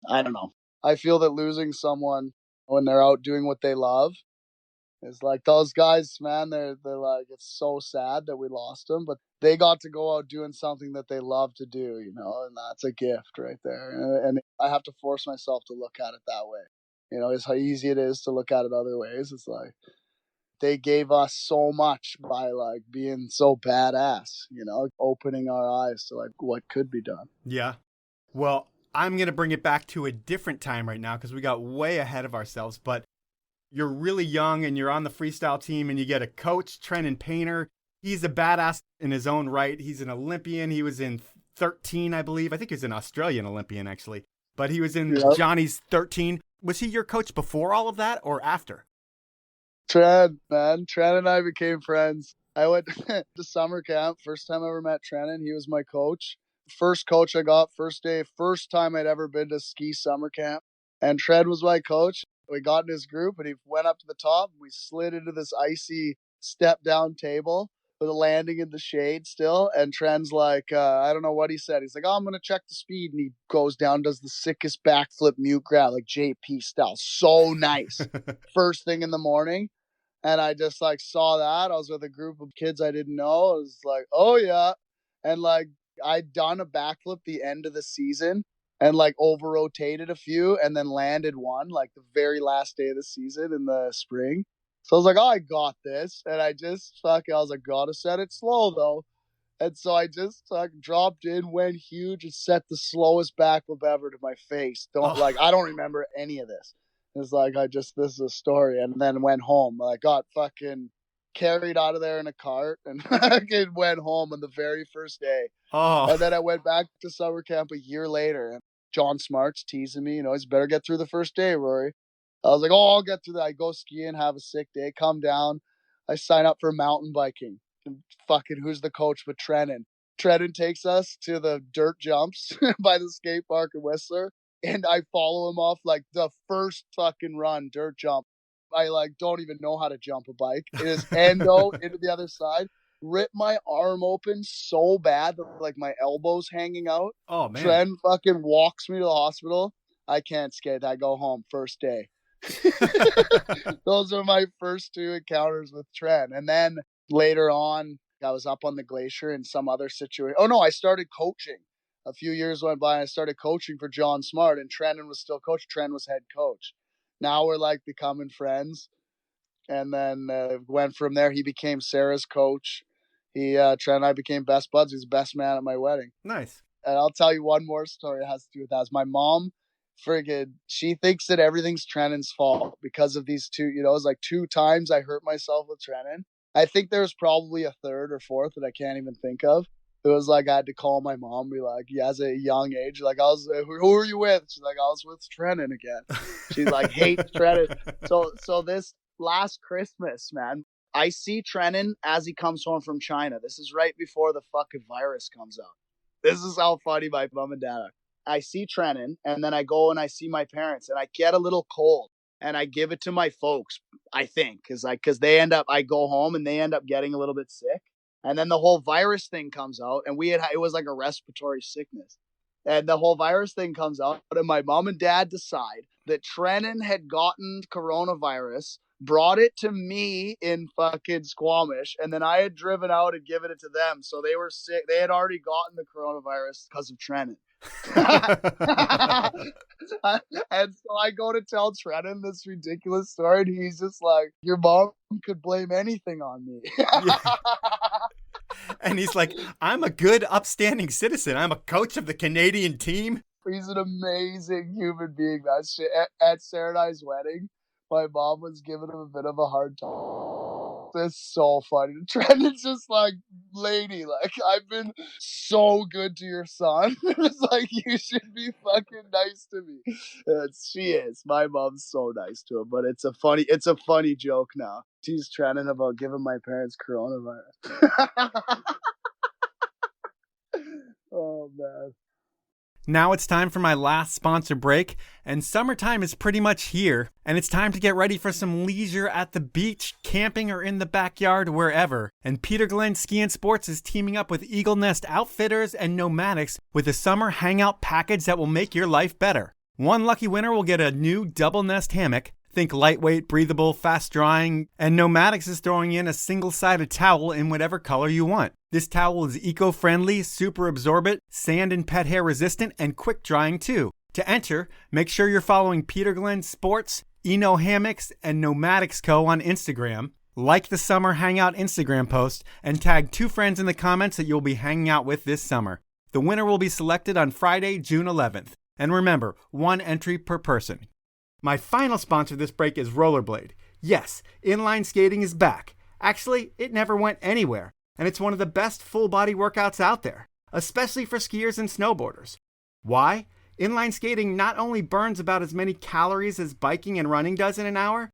I don't know. I feel that losing someone when they're out doing what they love is like those guys, man, they're like, it's so sad that we lost them, but they got to go out doing something that they love to do, you know, and that's a gift right there. And I have to force myself to look at it that way. You know, it's how easy it is to look at it other ways. It's like they gave us so much by like being so badass, you know, opening our eyes to like what could be done. Yeah. Well, I'm going to bring it back to a different time right now because we got way ahead of ourselves, but you're really young and you're on the freestyle team and you get a coach, Trennon Payner. He's a badass in his own right. He's an Olympian. He was in 13, I believe. I think he was an Australian Olympian, actually. But he was in Johnny's 13. Was he your coach before all of that or after? Tren, man. Tren and I became friends. I went to summer camp. First time I ever met Trennon. He was my coach. First coach I got, first day, first time I'd ever been to ski summer camp. And Tren was my coach. We got in his group and he went up to the top. We slid into this icy step down table with a landing in the shade still. And Tren's like, I don't know what he said. He's like, oh, I'm going to check the speed. And he goes down, does the sickest backflip mute grab, like JP style. So nice. First thing in the morning. And I just like saw that. I was with a group of kids I didn't know. I was like, oh yeah. And like I'd done a backflip the end of the season and like over rotated a few and then landed one like the very last day of the season in the spring. So I was like, oh, I got this. And I was like, gotta set it slow though. And so I just like dropped in, went huge and set the slowest backflip ever to my face. I don't remember any of this. It's like, this is a story. And then went home. I got fucking carried out of there in a cart and fucking went home on the very first day. Oh. And then I went back to summer camp a year later. And John Smart's teasing me, you know, he's better get through the first day, Rory. I was like, oh, I'll get through that. I go skiing, have a sick day, come down. I sign up for mountain biking. And fucking who's the coach but Trennon? Trennon takes us to the dirt jumps by the skate park in Whistler. And I follow him off like the first fucking run, dirt jump. I like don't even know how to jump a bike. It is endo into the other side. Rip my arm open so bad that like my elbow's hanging out. Oh man. Tren fucking walks me to the hospital. I can't skate. I go home first day. Those are my first two encounters with Tren. And then later on, I was up on the glacier in some other situation. Oh no, I started coaching. A few years went by and I started coaching for John Smart, and Trennon was still coach. Trennon was head coach. Now we're like becoming friends. And then went from there. He became Sarah's coach. Trent and I became best buds. He's the best man at my wedding. Nice. And I'll tell you one more story that has to do with that. My mom, she thinks that everything's Trennon's fault because of these two. It was like 2 times I hurt myself with Trennon. I think there was probably a third or fourth that I can't even think of. It was like I had to call my mom, be like, yeah, as a young age, like who are you with? She's like, I was with Trennon again. She's like, hates Trennon. So this last Christmas, man, I see Trennon as he comes home from China. This is right before the fucking virus comes out. This is how funny my mom and dad are. I see Trennon, and then I go and I see my parents, and I get a little cold, and I give it to my folks, I think, because I go home and they end up getting a little bit sick. And then the whole virus thing comes out, and it was like a respiratory sickness. And the whole virus thing comes out, and my mom and dad decide that Trennon had gotten coronavirus, brought it to me in fucking Squamish, and then I had driven out and given it to them. So they were sick. They had already gotten the coronavirus because of Trennon. And so I go to tell Trennon this ridiculous story, and he's just like, your mom could blame anything on me. Yeah. And he's like, I'm a good, upstanding citizen. I'm a coach of the Canadian team. He's an amazing human being, man. At Sarah and I's wedding, my mom was giving him a bit of a hard time. It's so funny. Trennon's just like, lady, like, I've been so good to your son. It's like, you should be fucking nice to me. She is. My mom's so nice to him, but it's a funny joke now. Tease Trennon about giving my parents coronavirus. Oh, man. Now it's time for my last sponsor break, and summertime is pretty much here, and it's time to get ready for some leisure at the beach, camping, or in the backyard, wherever. And Peter Glenn Ski and Sports is teaming up with Eagle Nest Outfitters and Nomadics with a summer hangout package that will make your life better. One lucky winner will get a new double nest hammock. Think lightweight, breathable, fast drying, and Nomadics is throwing in a single-sided towel in whatever color you want. This towel is eco-friendly, super absorbent, sand and pet hair resistant, and quick drying too. To enter, make sure you're following Peter Glenn Sports, Eno Hammocks, and Nomadics Co. on Instagram. Like the Summer Hangout Instagram post, and tag 2 friends in the comments that you'll be hanging out with this summer. The winner will be selected on Friday, June 11th. And remember, 1 entry per person. My final sponsor this break is Rollerblade. Yes, inline skating is back. Actually, it never went anywhere, and it's one of the best full-body workouts out there, especially for skiers and snowboarders. Why? Inline skating not only burns about as many calories as biking and running does in an hour,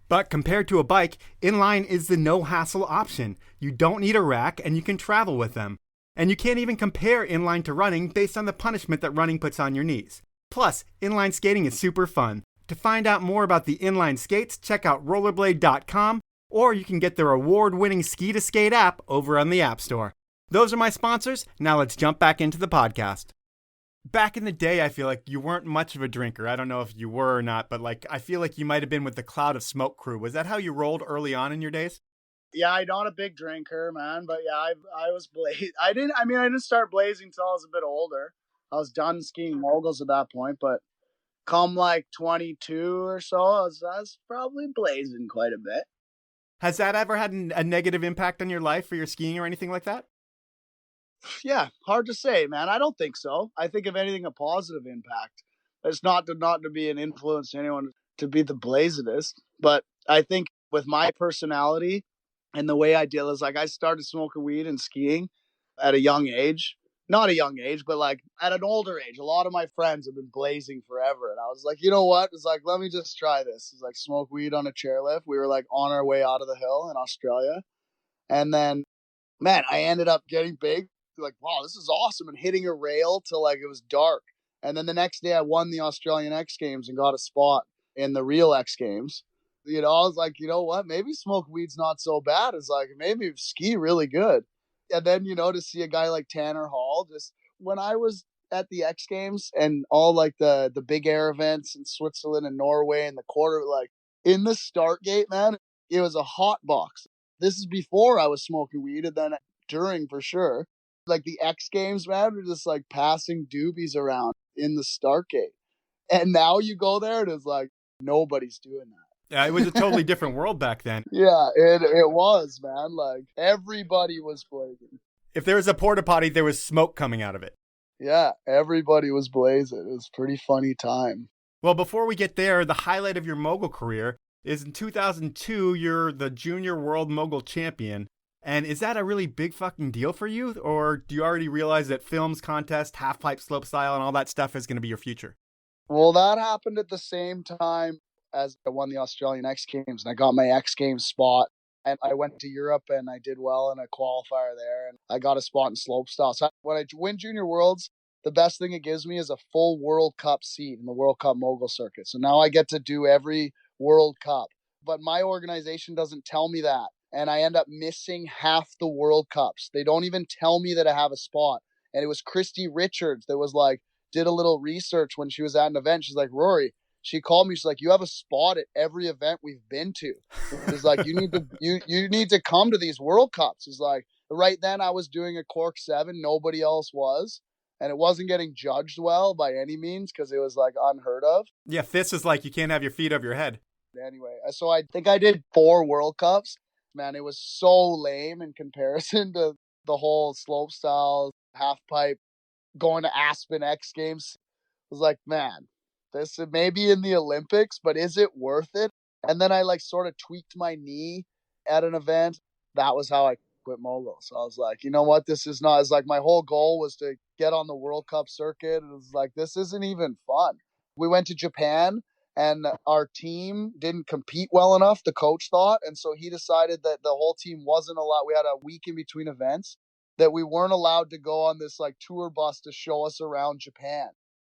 but compared to a bike, inline is the no-hassle option. You don't need a rack, and you can travel with them. And you can't even compare inline to running based on the punishment that running puts on your knees. Plus, inline skating is super fun. To find out more about the inline skates, check out rollerblade.com, or you can get their award-winning Ski to Skate app over on the App Store. Those are my sponsors. Now let's jump back into the podcast. Back in the day, I feel like you weren't much of a drinker. I don't know if you were or not, but I feel like you might have been with the Cloud of Smoke crew. Was that how you rolled early on in your days? Yeah, I'm not a big drinker, man, but yeah, I was I didn't start blazing until I was a bit older. I was done skiing moguls at that point, but come like 22 or so, I was probably blazing quite a bit. Has that ever had a negative impact on your life or your skiing or anything like that? Yeah, hard to say, man. I don't think so. I think if anything, a positive impact. It's not to be an influence to anyone to be the blazedest, but I think with my personality and the way I deal is like I started smoking weed and skiing at a young age. Not a young age, but like at an older age. A lot of my friends have been blazing forever. And I was like, you know what? It's like, let me just try this. It's like smoke weed on a chairlift. We were like on our way out of the hill in Australia. And then, man, I ended up getting big. Like, wow, this is awesome. And hitting a rail till like it was dark. And then the next day I won the Australian X Games and got a spot in the real X Games. I was like, you know what? Maybe smoke weed's not so bad. It's like, maybe ski really good. And then, to see a guy like Tanner Hall, just when I was at the X Games and all like the big air events in Switzerland and Norway and the quarter, like in the start gate, man, it was a hot box. This is before I was smoking weed, and then during for sure. Like the X Games, man, we're just like passing doobies around in the start gate. And now you go there and it's like, nobody's doing that. Yeah, it was a totally different world back then. Yeah, it was, man. Like everybody was blazing. If there was a porta potty, there was smoke coming out of it. Yeah, everybody was blazing. It was a pretty funny time. Well, before we get there, the highlight of your mogul career is in 2002, you're the Junior World Mogul Champion. And is that a really big fucking deal for you? Or do you already realize that films, contest, half-pipe, slopestyle, and all that stuff is going to be your future? Well, that happened at the same time as I won the Australian X Games, and I got my X Games spot. And I went to Europe, and I did well in a qualifier there, and I got a spot in slopestyle. So when I win Junior Worlds, the best thing it gives me is a full World Cup seat in the World Cup Mogul circuit. So now I get to do every World Cup. But my organization doesn't tell me that. And I end up missing half the World Cups. They don't even tell me that I have a spot. And it was Christy Richards that was like, did a little research when she was at an event. She's like, Rory, she called me. She's like, you have a spot at every event we've been to. It's like, you need to come to these World Cups. It's like, right then I was doing a Cork 7. Nobody else was. And it wasn't getting judged well by any means because it was like unheard of. Yeah, this is like you can't have your feet over your head. Anyway, so I think I did 4 World Cups. Man, it was so lame in comparison to the whole slopestyle, half pipe, going to Aspen X Games. I was like, man, this may be in the Olympics, but is it worth it? And then I like sort of tweaked my knee at an event. That was how I quit mogul. So I was like, you know what? This is not, it's like my whole goal was to get on the World Cup circuit. It was like, this isn't even fun. We went to Japan. And our team didn't compete well enough, the coach thought. And so he decided that the whole team wasn't allowed. We had a week in between events that we weren't allowed to go on this like tour bus to show us around Japan.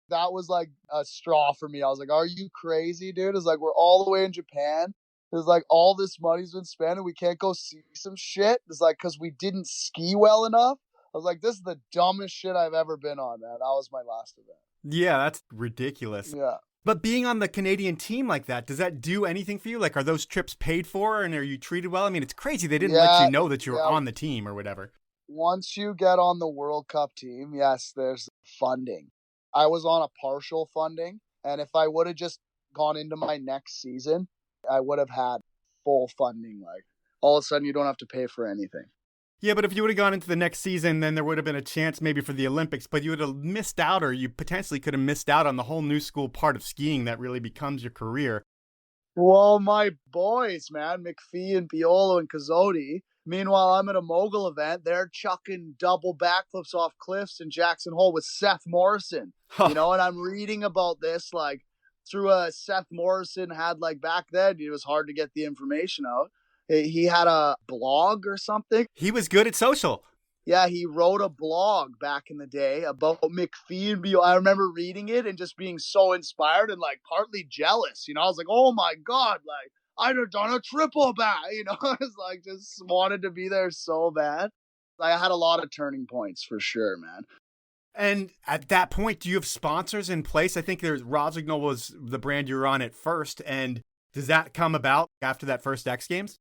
That was like a straw for me. I was like, are you crazy, dude? It's like, we're all the way in Japan. It's like all this money's been spent and we can't go see some shit. It's like, because we didn't ski well enough. I was like, this is the dumbest shit I've ever been on, man. That was my last event. Yeah, that's ridiculous. Yeah. But being on the Canadian team like that, does that do anything for you? Like, are those trips paid for and are you treated well? I mean, it's crazy. They didn't let you know that you were on the team or whatever. Once you get on the World Cup team, yes, there's funding. I was on a partial funding. And if I would have just gone into my next season, I would have had full funding. Like, all of a sudden, you don't have to pay for anything. Yeah, but if you would have gone into the next season, then there would have been a chance maybe for the Olympics, but you would have missed out, or you potentially could have missed out on the whole new school part of skiing that really becomes your career. Well, my boys, man, McPhee and Piolo and Cazzotti. Meanwhile, I'm at a mogul event. They're chucking double backflips off cliffs in Jackson Hole with Seth Morrison. You know, and I'm reading about this like through a Seth Morrison had like back then, it was hard to get the information out. He had a blog or something. He was good at social. Yeah, he wrote a blog back in the day about McPhee and Beal. I remember reading it and just being so inspired and like partly jealous. You know, I was like, oh my God, like I'd have done a triple back. You know, I was like just wanted to be there so bad. I had a lot of turning points for sure, man. And at that point, do you have sponsors in place? I think there's Rossignol was the brand you were on at first. And does that come about after that first X Games?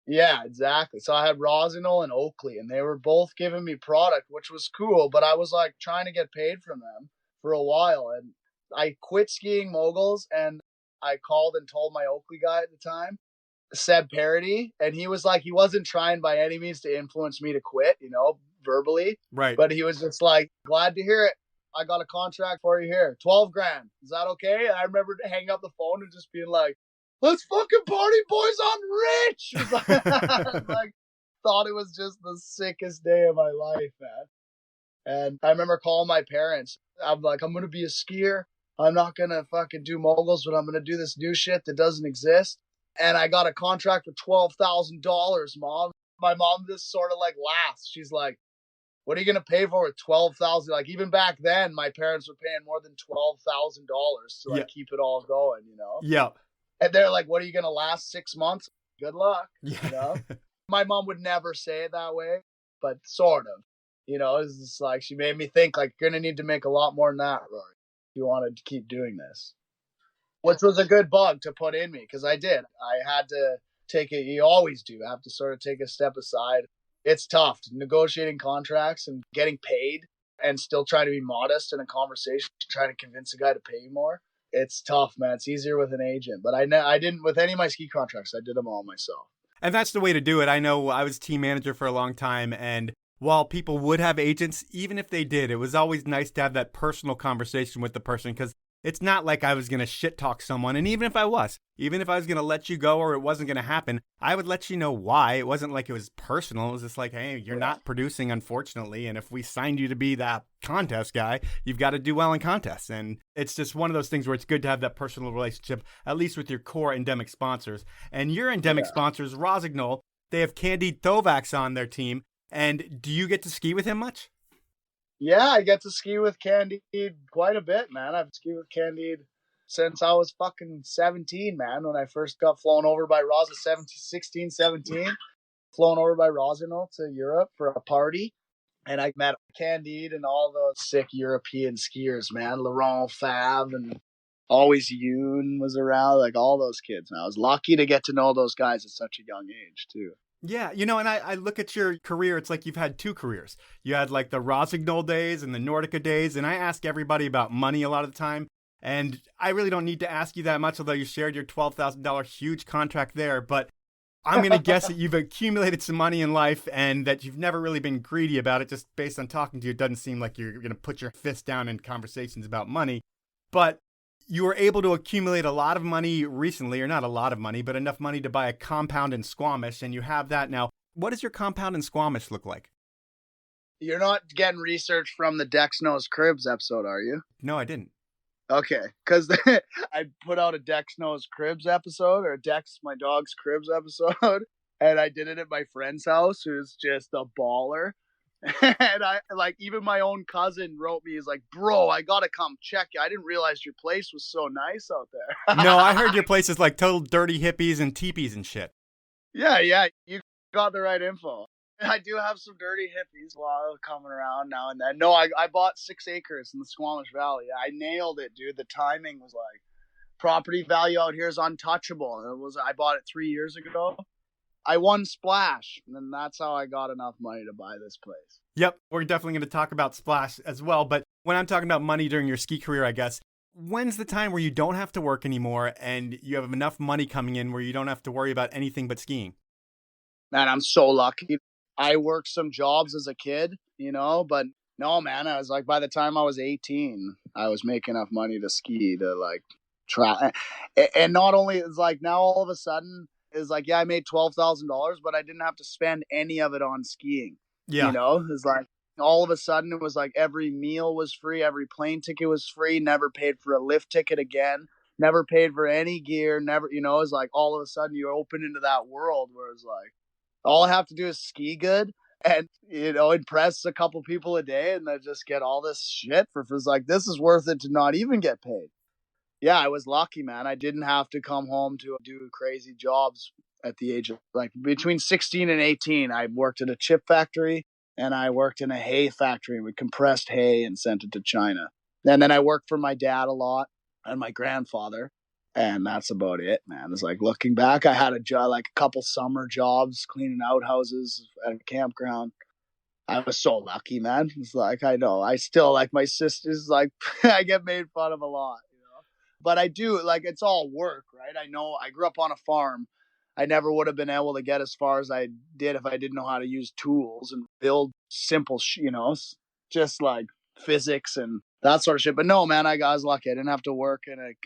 Yeah, exactly. So I had Rossignol and Oakley, and they were both giving me product, which was cool. But I was like trying to get paid from them for a while. And I quit skiing moguls, and I called and told my Oakley guy at the time, Seb Parody. And he was like, he wasn't trying by any means to influence me to quit, you know, verbally. Right. But he was just like, glad to hear it. I got a contract for you here. 12 grand. Is that okay? And I remember hanging up the phone and just being like, let's fucking party, boys. I'm rich. Like, thought it was just the sickest day of my life, man. And I remember calling my parents. I'm like, I'm going to be a skier. I'm not going to fucking do moguls, but I'm going to do this new shit that doesn't exist. And I got a contract for $12,000, Mom. My mom just sort of like laughs. She's like, what are you going to pay for with $12,000? Like, even back then, my parents were paying more than $12,000 to like keep it all going, you know? Yeah. And they're like, what are you going to last 6 months? Good luck. Yeah. You know? My mom would never say it that way, but sort of. You know, it's just like, she made me think, like, you're going to need to make a lot more than that, Rory, if you wanted to keep doing this. Which was a good bug to put in me, because I did. I had to you always do have to sort of take a step aside. It's tough negotiating contracts and getting paid and still trying to be modest in a conversation, trying to convince a guy to pay you more. It's tough, man. It's easier with an agent, but I didn't with any of my ski contracts. I did them all myself. And that's the way to do it. I know I was team manager for a long time, and while people would have agents, even if they did, it was always nice to have that personal conversation with the person, because it's not like I was going to shit talk someone. And even if I was going to let you go or it wasn't going to happen, I would let you know why. It wasn't like it was personal. It was just like, hey, you're not producing, unfortunately. And if we signed you to be that contest guy, you've got to do well in contests. And it's just one of those things where it's good to have that personal relationship, at least with your core endemic sponsors. And your endemic sponsors, Rosignol, they have Candide Thovax on their team. And do you get to ski with him much? Yeah, I get to ski with Candide quite a bit, man. I've skied with Candide since I was fucking 17, man. When I first got flown over by Rosa, 17, flown over by Rosino to Europe for a party. And I met Candide and all those sick European skiers, man. Laurent Fav and always Yoon was around, like all those kids. And I was lucky to get to know those guys at such a young age, too. Yeah, and I look at your career, it's like you've had two careers. You had like the Rosignol days and the Nordica days, and I ask everybody about money a lot of the time, and I really don't need to ask you that much, although you shared your $12,000 huge contract there, but I'm going to guess that you've accumulated some money in life and that you've never really been greedy about it. Just based on talking to you, it doesn't seem like you're going to put your fist down in conversations about money, but you were able to accumulate a lot of money recently, or not a lot of money, but enough money to buy a compound in Squamish, and you have that now. What does your compound in Squamish look like? You're not getting research from the Dex Knows Cribs episode, are you? No, I didn't. Okay, because I put out a Dex Knows Cribs episode, or Dex, my dog's Cribs episode, and I did it at my friend's house, who's just a baller. And I like, even my own cousin wrote me, he's like, bro, I gotta come check you. I didn't realize your place was so nice out there. No, I heard your place is like total dirty hippies and teepees and shit. Yeah, you got the right info. I do have some dirty hippies while coming around now and then. No, I bought 6 acres in the Squamish Valley. I nailed it, dude. The timing was like, property value out here is untouchable. I bought it 3 years ago. I won Splash, and that's how I got enough money to buy this place. Yep, we're definitely going to talk about Splash as well, but when I'm talking about money during your ski career, I guess, when's the time where you don't have to work anymore and you have enough money coming in where you don't have to worry about anything but skiing? Man, I'm so lucky. I worked some jobs as a kid, but no, man, I was like, by the time I was 18, I was making enough money to ski to like try. And not only, it's like now all of a sudden, is like, yeah, I made $12,000, but I didn't have to spend any of it on skiing. Yeah. It's like all of a sudden it was like every meal was free, every plane ticket was free, never paid for a lift ticket again, never paid for any gear, never, it's like all of a sudden you open into that world where it's like, all I have to do is ski good and, impress a couple people a day and then just get all this shit it's like, this is worth it to not even get paid. Yeah, I was lucky, man. I didn't have to come home to do crazy jobs at the age of, like, between 16 and 18. I worked at a chip factory and I worked in a hay factory. We compressed hay and sent it to China. And then I worked for my dad a lot and my grandfather. And that's about it, man. It's like, looking back, I had a job, like a couple summer jobs, cleaning outhouses at a campground. I was so lucky, man. It's like, I know. I still, like, my sister's like, I get made fun of a lot. But I do, like, it's all work, right? I know I grew up on a farm. I never would have been able to get as far as I did if I didn't know how to use tools and build simple, just like physics and that sort of shit. But no, man, I was lucky. I didn't have to work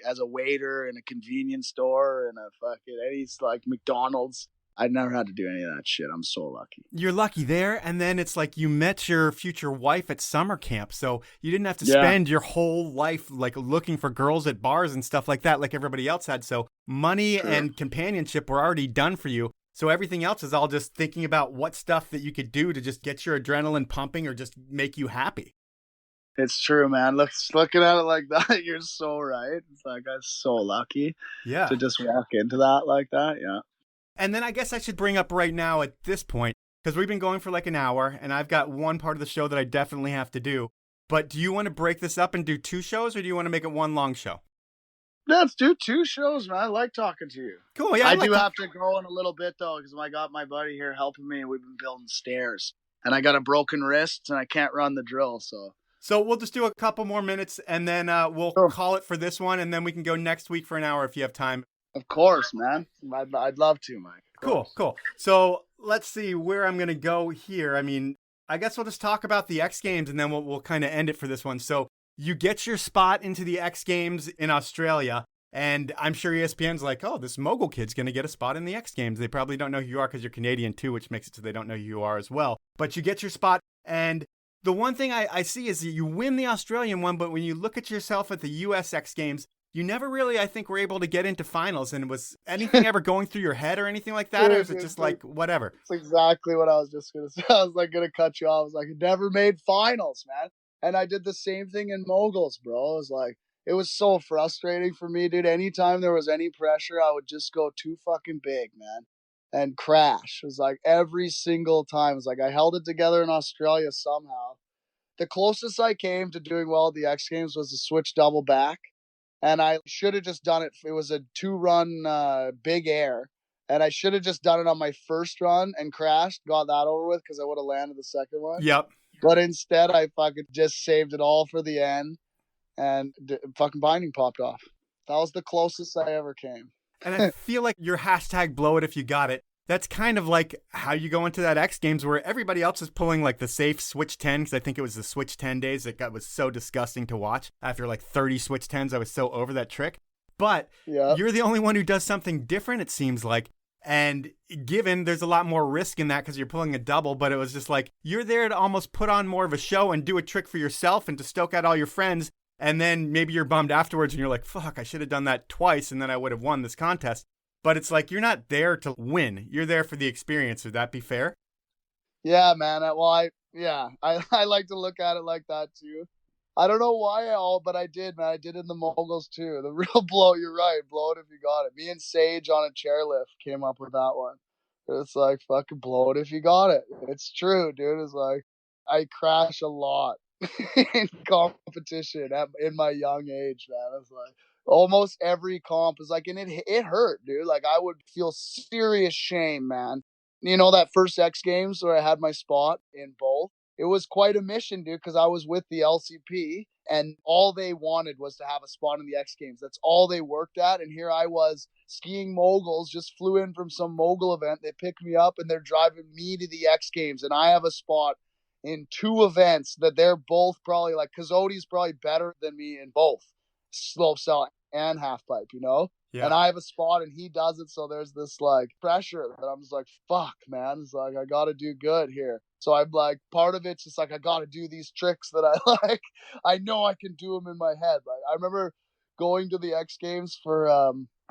as a waiter in a convenience store and a fucking Eddie's, like McDonald's. I never had to do any of that shit. I'm so lucky. You're lucky there. And then it's like you met your future wife at summer camp. So you didn't have to spend your whole life like looking for girls at bars and stuff like that, like everybody else had. So money and companionship were already done for you. So everything else is all just thinking about what stuff that you could do to just get your adrenaline pumping or just make you happy. It's true, man. Looking at it like that, you're so right. It's like, I'm so lucky to just walk into that like that. Yeah. And then I guess I should bring up right now at this point, because we've been going for like an hour, and I've got one part of the show that I definitely have to do. But do you want to break this up and do 2 shows, or do you want to make it one long show? Let's do 2 shows, man. I like talking to you. Cool. Yeah, I do have to go in a little bit, though, because I got my buddy here helping me, and we've been building stairs. And I got a broken wrist, and I can't run the drill, so. So we'll just do a couple more minutes, and then we'll call it for this one, and then we can go next week for an hour if you have time. Of course, man. I'd love to, Mike. Cool. So let's see where I'm going to go here. I mean, I guess we'll just talk about the X Games, and then we'll kind of end it for this one. So you get your spot into the X Games in Australia, and I'm sure ESPN's like, oh, this mogul kid's going to get a spot in the X Games. They probably don't know who you are because you're Canadian too, which makes it so they don't know who you are as well. But you get your spot, and the one thing I see is that you win the Australian one, but when you look at yourself at the US X Games, you never really, I think, were able to get into finals. And was anything ever going through your head or anything like that? Or is it just like, whatever? It's exactly what I was just going to say. I was like going to cut you off. I was like, I never made finals, man. And I did the same thing in moguls, bro. It was like, it was so frustrating for me, dude. Anytime there was any pressure, I would just go too fucking big, man, and crash. It was like every single time. It was like I held it together in Australia somehow. The closest I came to doing well at the X Games was the switch double back. And I should have just done it. It was a 2-run big air. And I should have just done it on my first run and crashed, got that over with because I would have landed the second one. Yep. But instead, I fucking just saved it all for the end. And fucking binding popped off. That was the closest I ever came. And I feel like your hashtag blow it if you got it. That's kind of like how you go into that X Games where everybody else is pulling like the safe Switch 10, because I think it was the Switch 10 days that was so disgusting to watch. After like 30 Switch 10s, I was so over that trick. But you're the only one who does something different, it seems like. And given there's a lot more risk in that because you're pulling a double, but it was just like you're there to almost put on more of a show and do a trick for yourself and to stoke out all your friends. And then maybe you're bummed afterwards and you're like, fuck, I should have done that twice and then I would have won this contest. But it's like you're not there to win. You're there for the experience. Would that be fair? Yeah, man. I like to look at it like that too. I don't know why but I did, man. I did in the moguls too. The real blow, you're right. Blow it if you got it. Me and Sage on a chairlift came up with that one. It's like, fucking blow it if you got it. It's true, dude. It's like, I crash a lot in competition in my young age, man. It's like, almost every comp is like, and it hurt, dude. Like I would feel serious shame, man. You know, that first X Games where I had my spot in both, it was quite a mission, dude, because I was with the LCP and all they wanted was to have a spot in the X Games. That's all they worked at. And here I was skiing moguls, just flew in from some mogul event. They picked me up and they're driving me to the X Games. And I have a spot in 2 events that they're both probably like, Coyote's probably better than me in both slopestyle and half pipe, you know? Yeah. And I have a spot and he doesn't. So there's this like pressure that I'm just like, fuck, man. It's like, I got to do good here. So I'm like, part of it's just like, I got to do these tricks that I like. I know I can do them in my head. Like I remember going to the X Games for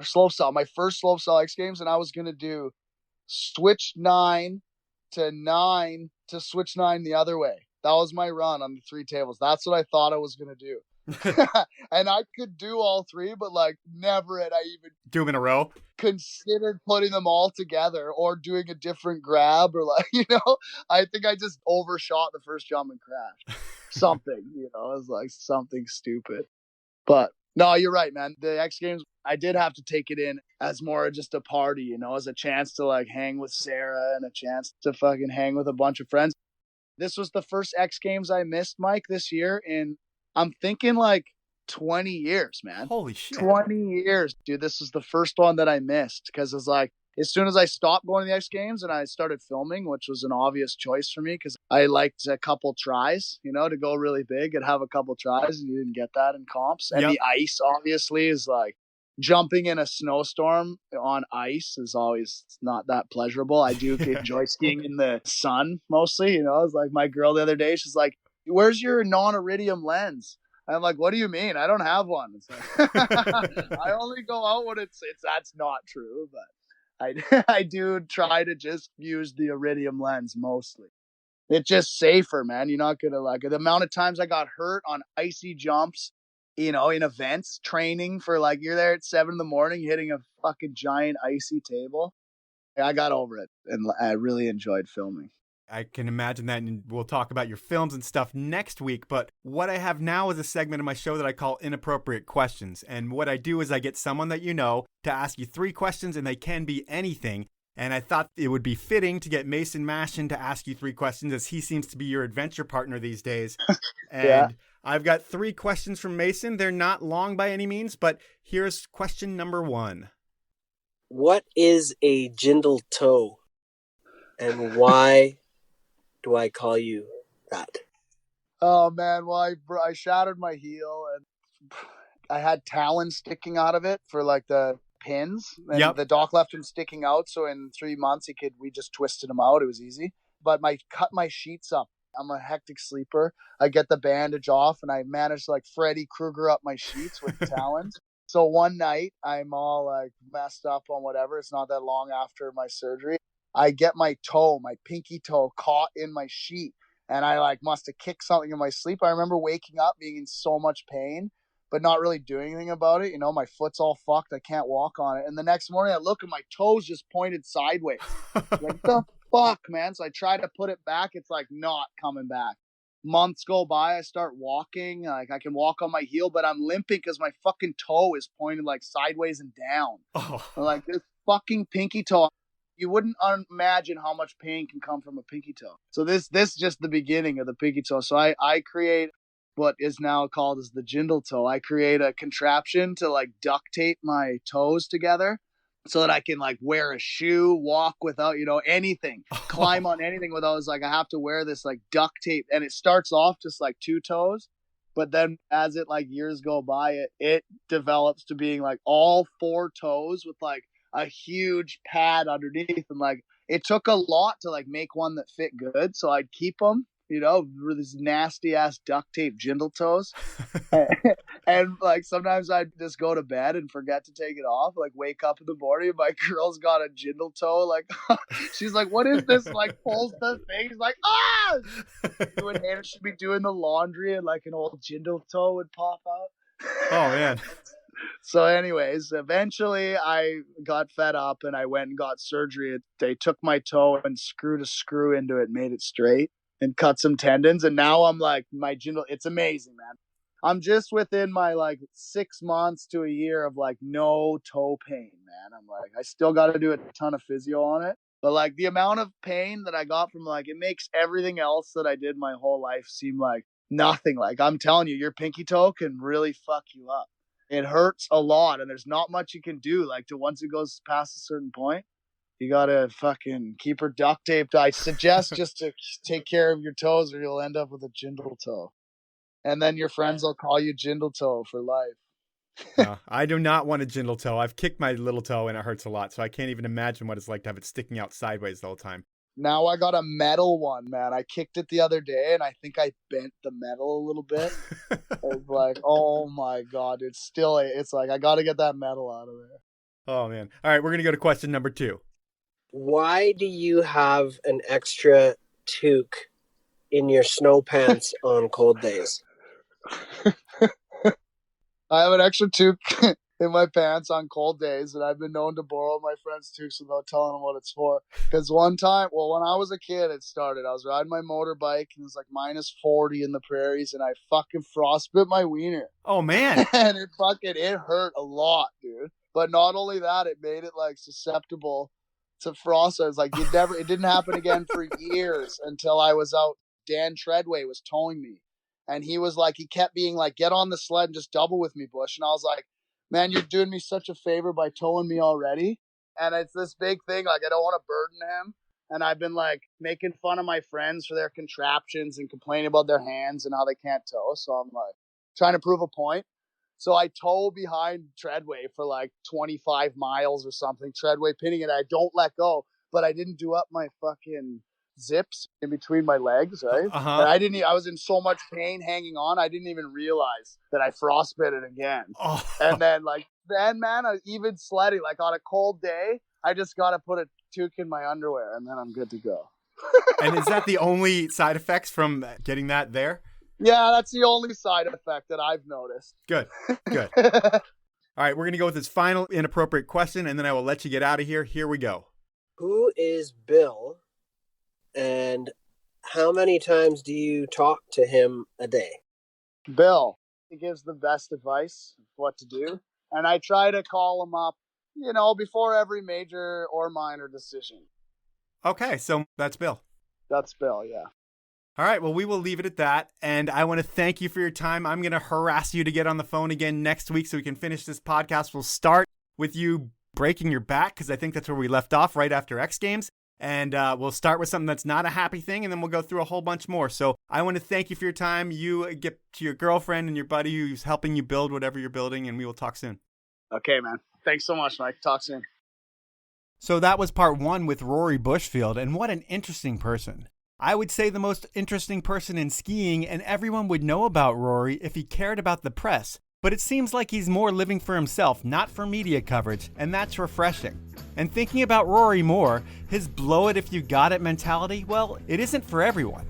slopestyle, my first slopestyle X Games. And I was going to do switch 9 to 9 to switch 9 the other way. That was my run on the 3 tables. That's what I thought I was going to do. And I could do all 3, but like never had I even do them in a row, considered putting them all together or doing a different grab or like, you know, I think I just overshot the first jump and crashed something, you know, it was like something stupid. But no, you're right, man. The X Games, I did have to take it in as more just a party, you know, as a chance to like hang with Sarah and a chance to fucking hang with a bunch of friends. This was the first X Games I missed, Mike, this year in, I'm thinking like 20 years, man. Holy shit. 20 years, dude. This is the first one that I missed because it's like, as soon as I stopped going to the X Games and I started filming, which was an obvious choice for me because I liked a couple tries, you know, to go really big and have a couple tries, and you didn't get that in comps. And the ice obviously is like, jumping in a snowstorm on ice is always not that pleasurable. I do enjoy skiing in the sun mostly, you know. It's like my girl the other day, she's like, where's your non-iridium lens? I'm like, what do you mean? I don't have one. It's like, I only go out when it's that's not true, but I do try to just use the iridium lens mostly. It's just safer, man. You're not gonna like the amount of times I got hurt on icy jumps, you know, in events, training for like, you're there at 7 a.m. hitting a fucking giant icy table. I got over it and I really enjoyed filming. I can imagine that, and we'll talk about your films and stuff next week. But what I have now is a segment of my show that I call Inappropriate Questions. And what I do is I get someone that you know to ask you 3 questions, and they can be anything. And I thought it would be fitting to get Mason Mashon to ask you 3 questions, as he seems to be your adventure partner these days. And Yeah. I've got 3 questions from Mason. They're not long by any means, but here's question number 1. What is a jindal toe, and why do I call you that? Oh man, well I shattered my heel and I had talon sticking out of it for like the pins, and Yep. the doc left them sticking out. So in 3 months we just twisted them out. It was easy. But cut my sheets up. I'm a hectic sleeper. I get the bandage off and I managed to like Freddy Krueger up my sheets with the talons. So one night I'm all like messed up on whatever. It's not that long after my surgery. I get my pinky toe caught in my sheet, and I like must have kicked something in my sleep. I remember waking up being in so much pain, but not really doing anything about it. You know, my foot's all fucked. I can't walk on it. And the next morning I look and my toes just pointed sideways. Like, the fuck, man? So I try to put it back. It's like not coming back. Months go by. I start walking. Like I can walk on my heel, but I'm limping because my fucking toe is pointed like sideways and down. Oh. Like this fucking pinky toe. You wouldn't imagine how much pain can come from a pinky toe. So this is just the beginning of the pinky toe. So I create what is now called as the jindal toe. I create a contraption to like duct tape my toes together so that I can like wear a shoe, walk without, anything, climb on anything without. It's like I have to wear this like duct tape, and it starts off just like 2 toes. But then as it like years go by, it develops to being like all 4 toes with like a huge pad underneath. And like it took a lot to like make one that fit good, so I'd keep them, with these nasty ass duct tape jindal toes. And like sometimes I'd just go to bed and forget to take it off, like wake up in the morning, my girl's got a jindal toe, like she's like, what is this? Like pulls the thing, she's like, when Hannah should be doing the laundry and like an old jindal toe would pop out. Oh man. So anyways, eventually I got fed up and I went and got surgery. They took my toe and screwed a screw into it, made it straight, and cut some tendons. And now I'm like, my jindal, it's amazing, man. I'm just within my like 6 months to a year of like no toe pain, man. I'm like, I still got to do a ton of physio on it. But like the amount of pain that I got from like, it makes everything else that I did my whole life seem like nothing. Like I'm telling you, your pinky toe can really fuck you up. It hurts a lot, and there's not much you can do. Like once it goes past a certain point, you gotta fucking keep her duct taped. I suggest just to take care of your toes, or you'll end up with a jindal toe, and then your friends will call you jindal toe for life. No, I do not want a jindal toe. I've kicked my little toe and it hurts a lot, so I can't even imagine what it's like to have it sticking out sideways the whole time. Now I got a metal one, man. I kicked it the other day, and I think I bent the metal a little bit. It's like, oh my God, it's like I got to get that metal out of there. Oh man. All right, we're going to go to question number 2. Why do you have an extra toque in your snow pants on cold days? I have an extra toque in my pants on cold days, and I've been known to borrow my friend's toques without telling them what it's for. Because one time, when I was a kid, it started. I was riding my motorbike, and it was like minus 40 in the prairies, and I fucking frostbit my wiener. Oh man. And it hurt a lot, dude. But not only that, it made it like susceptible to frost. I was like, it didn't happen again for years until I was out. Dan Treadway was towing me, and he was like, he kept being like, get on the sled and just double with me, Bush. And I was like, man, you're doing me such a favor by towing me already. And it's this big thing. Like, I don't want to burden him. And I've been like making fun of my friends for their contraptions and complaining about their hands and how they can't tow. So I'm like trying to prove a point. So I tow behind Treadway for like 25 miles or something, Treadway pinning it. I don't let go, but I didn't do up my fucking zips in between my legs, right? Uh-huh. And I was in so much pain hanging on, I didn't even realize that I frostbit it again. Oh. And then man, I even sledding, like on a cold day, I just got to put a toque in my underwear and then I'm good to go. And is that the only side effects from getting that there? Yeah, that's the only side effect that I've noticed. Good. All right, we're going to go with this final inappropriate question, and then I will let you get out of here. Here we go. Who is Bill And how many times do you talk to him a day? Bill, he gives the best advice of what to do. And I try to call him up, before every major or minor decision. Okay, so that's Bill. That's Bill, yeah. All right, well, we will leave it at that. And I want to thank you for your time. I'm going to harass you to get on the phone again next week so we can finish this podcast. We'll start with you breaking your back, because I think that's where we left off right after X Games. And we'll start with something that's not a happy thing, and then we'll go through a whole bunch more. So I want to thank you for your time. You get to your girlfriend and your buddy who's helping you build whatever you're building, and we will talk soon. Okay, man. Thanks so much, Mike. Talk soon. So that was part 1 with Rory Bushfield, and what an interesting person. I would say the most interesting person in skiing, and everyone would know about Rory if he cared about the press. But it seems like he's more living for himself, not for media coverage, and that's refreshing. And thinking about Rory more, his blow it if you got it mentality, well, it isn't for everyone.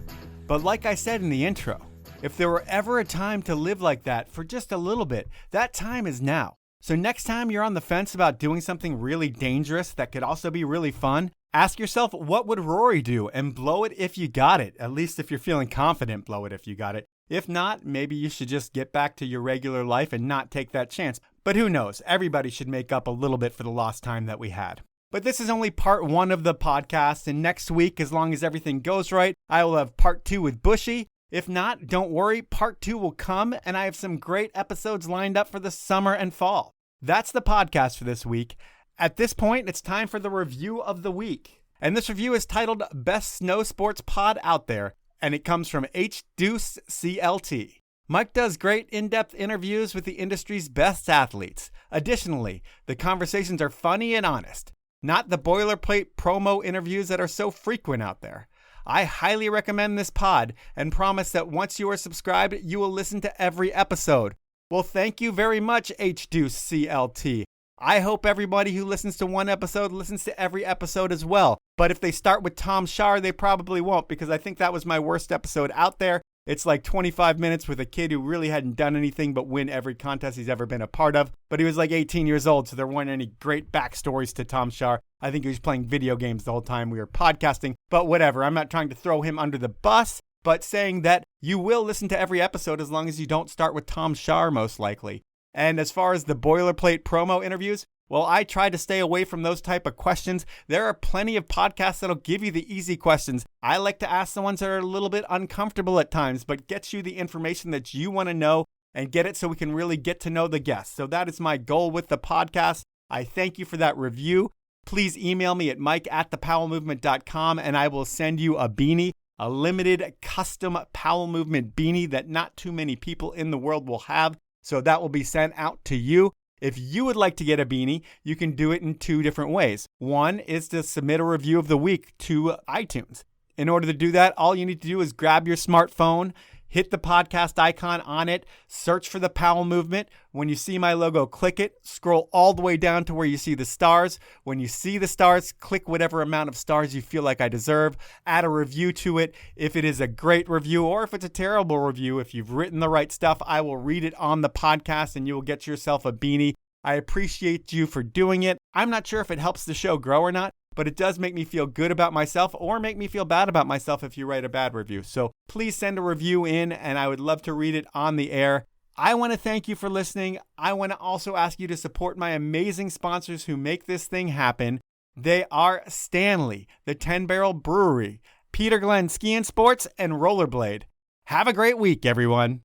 But like I said in the intro, if there were ever a time to live like that for just a little bit, that time is now. So next time you're on the fence about doing something really dangerous that could also be really fun, ask yourself, what would Rory do? And blow it if you got it. At least if you're feeling confident, blow it if you got it. If not, maybe you should just get back to your regular life and not take that chance. But who knows? Everybody should make up a little bit for the lost time that we had. But this is only part 1 of the podcast, and next week, as long as everything goes right, I will have part 2 with Bushy. If not, don't worry, part 2 will come, and I have some great episodes lined up for the summer and fall. That's the podcast for this week. At this point, it's time for the review of the week. And this review is titled Best Snow Sports Pod Out There, and it comes from H-Deuce CLT. Mike does great in-depth interviews with the industry's best athletes. Additionally, the conversations are funny and honest, not the boilerplate promo interviews that are so frequent out there. I highly recommend this pod and promise that once you are subscribed, you will listen to every episode. Well, thank you very much, H-Deuce CLT. I hope everybody who listens to one episode listens to every episode as well. But if they start with Tom Shar, they probably won't, because I think that was my worst episode out there. It's like 25 minutes with a kid who really hadn't done anything but win every contest he's ever been a part of. But he was like 18 years old, so there weren't any great backstories to Tom Shar. I think he was playing video games the whole time we were podcasting. But whatever, I'm not trying to throw him under the bus, but saying that you will listen to every episode as long as you don't start with Tom Shar, most likely. And as far as the boilerplate promo interviews, well, I try to stay away from those type of questions. There are plenty of podcasts that'll give you the easy questions. I like to ask the ones that are a little bit uncomfortable at times, but gets you the information that you want to know and get it so we can really get to know the guests. So that is my goal with the podcast. I thank you for that review. Please email me at mike@thepowellmovement.com and I will send you a beanie, a limited custom Powell Movement beanie that not too many people in the world will have. So that will be sent out to you. If you would like to get a beanie, you can do it in 2 different ways. One is to submit a review of the week to iTunes. In order to do that, all you need to do is grab your smartphone, hit the podcast icon on it, search for the Powell Movement. When you see my logo, click it, scroll all the way down to where you see the stars. When you see the stars, click whatever amount of stars you feel like I deserve. Add a review to it. If it is a great review or if it's a terrible review, if you've written the right stuff, I will read it on the podcast and you will get yourself a beanie. I appreciate you for doing it. I'm not sure if it helps the show grow or not, but it does make me feel good about myself or make me feel bad about myself if you write a bad review. So please send a review in and I would love to read it on the air. I want to thank you for listening. I want to also ask you to support my amazing sponsors who make this thing happen. They are Stanley, the 10 Barrel Brewery, Peter Glenn Ski and Sports, and Rollerblade. Have a great week, everyone.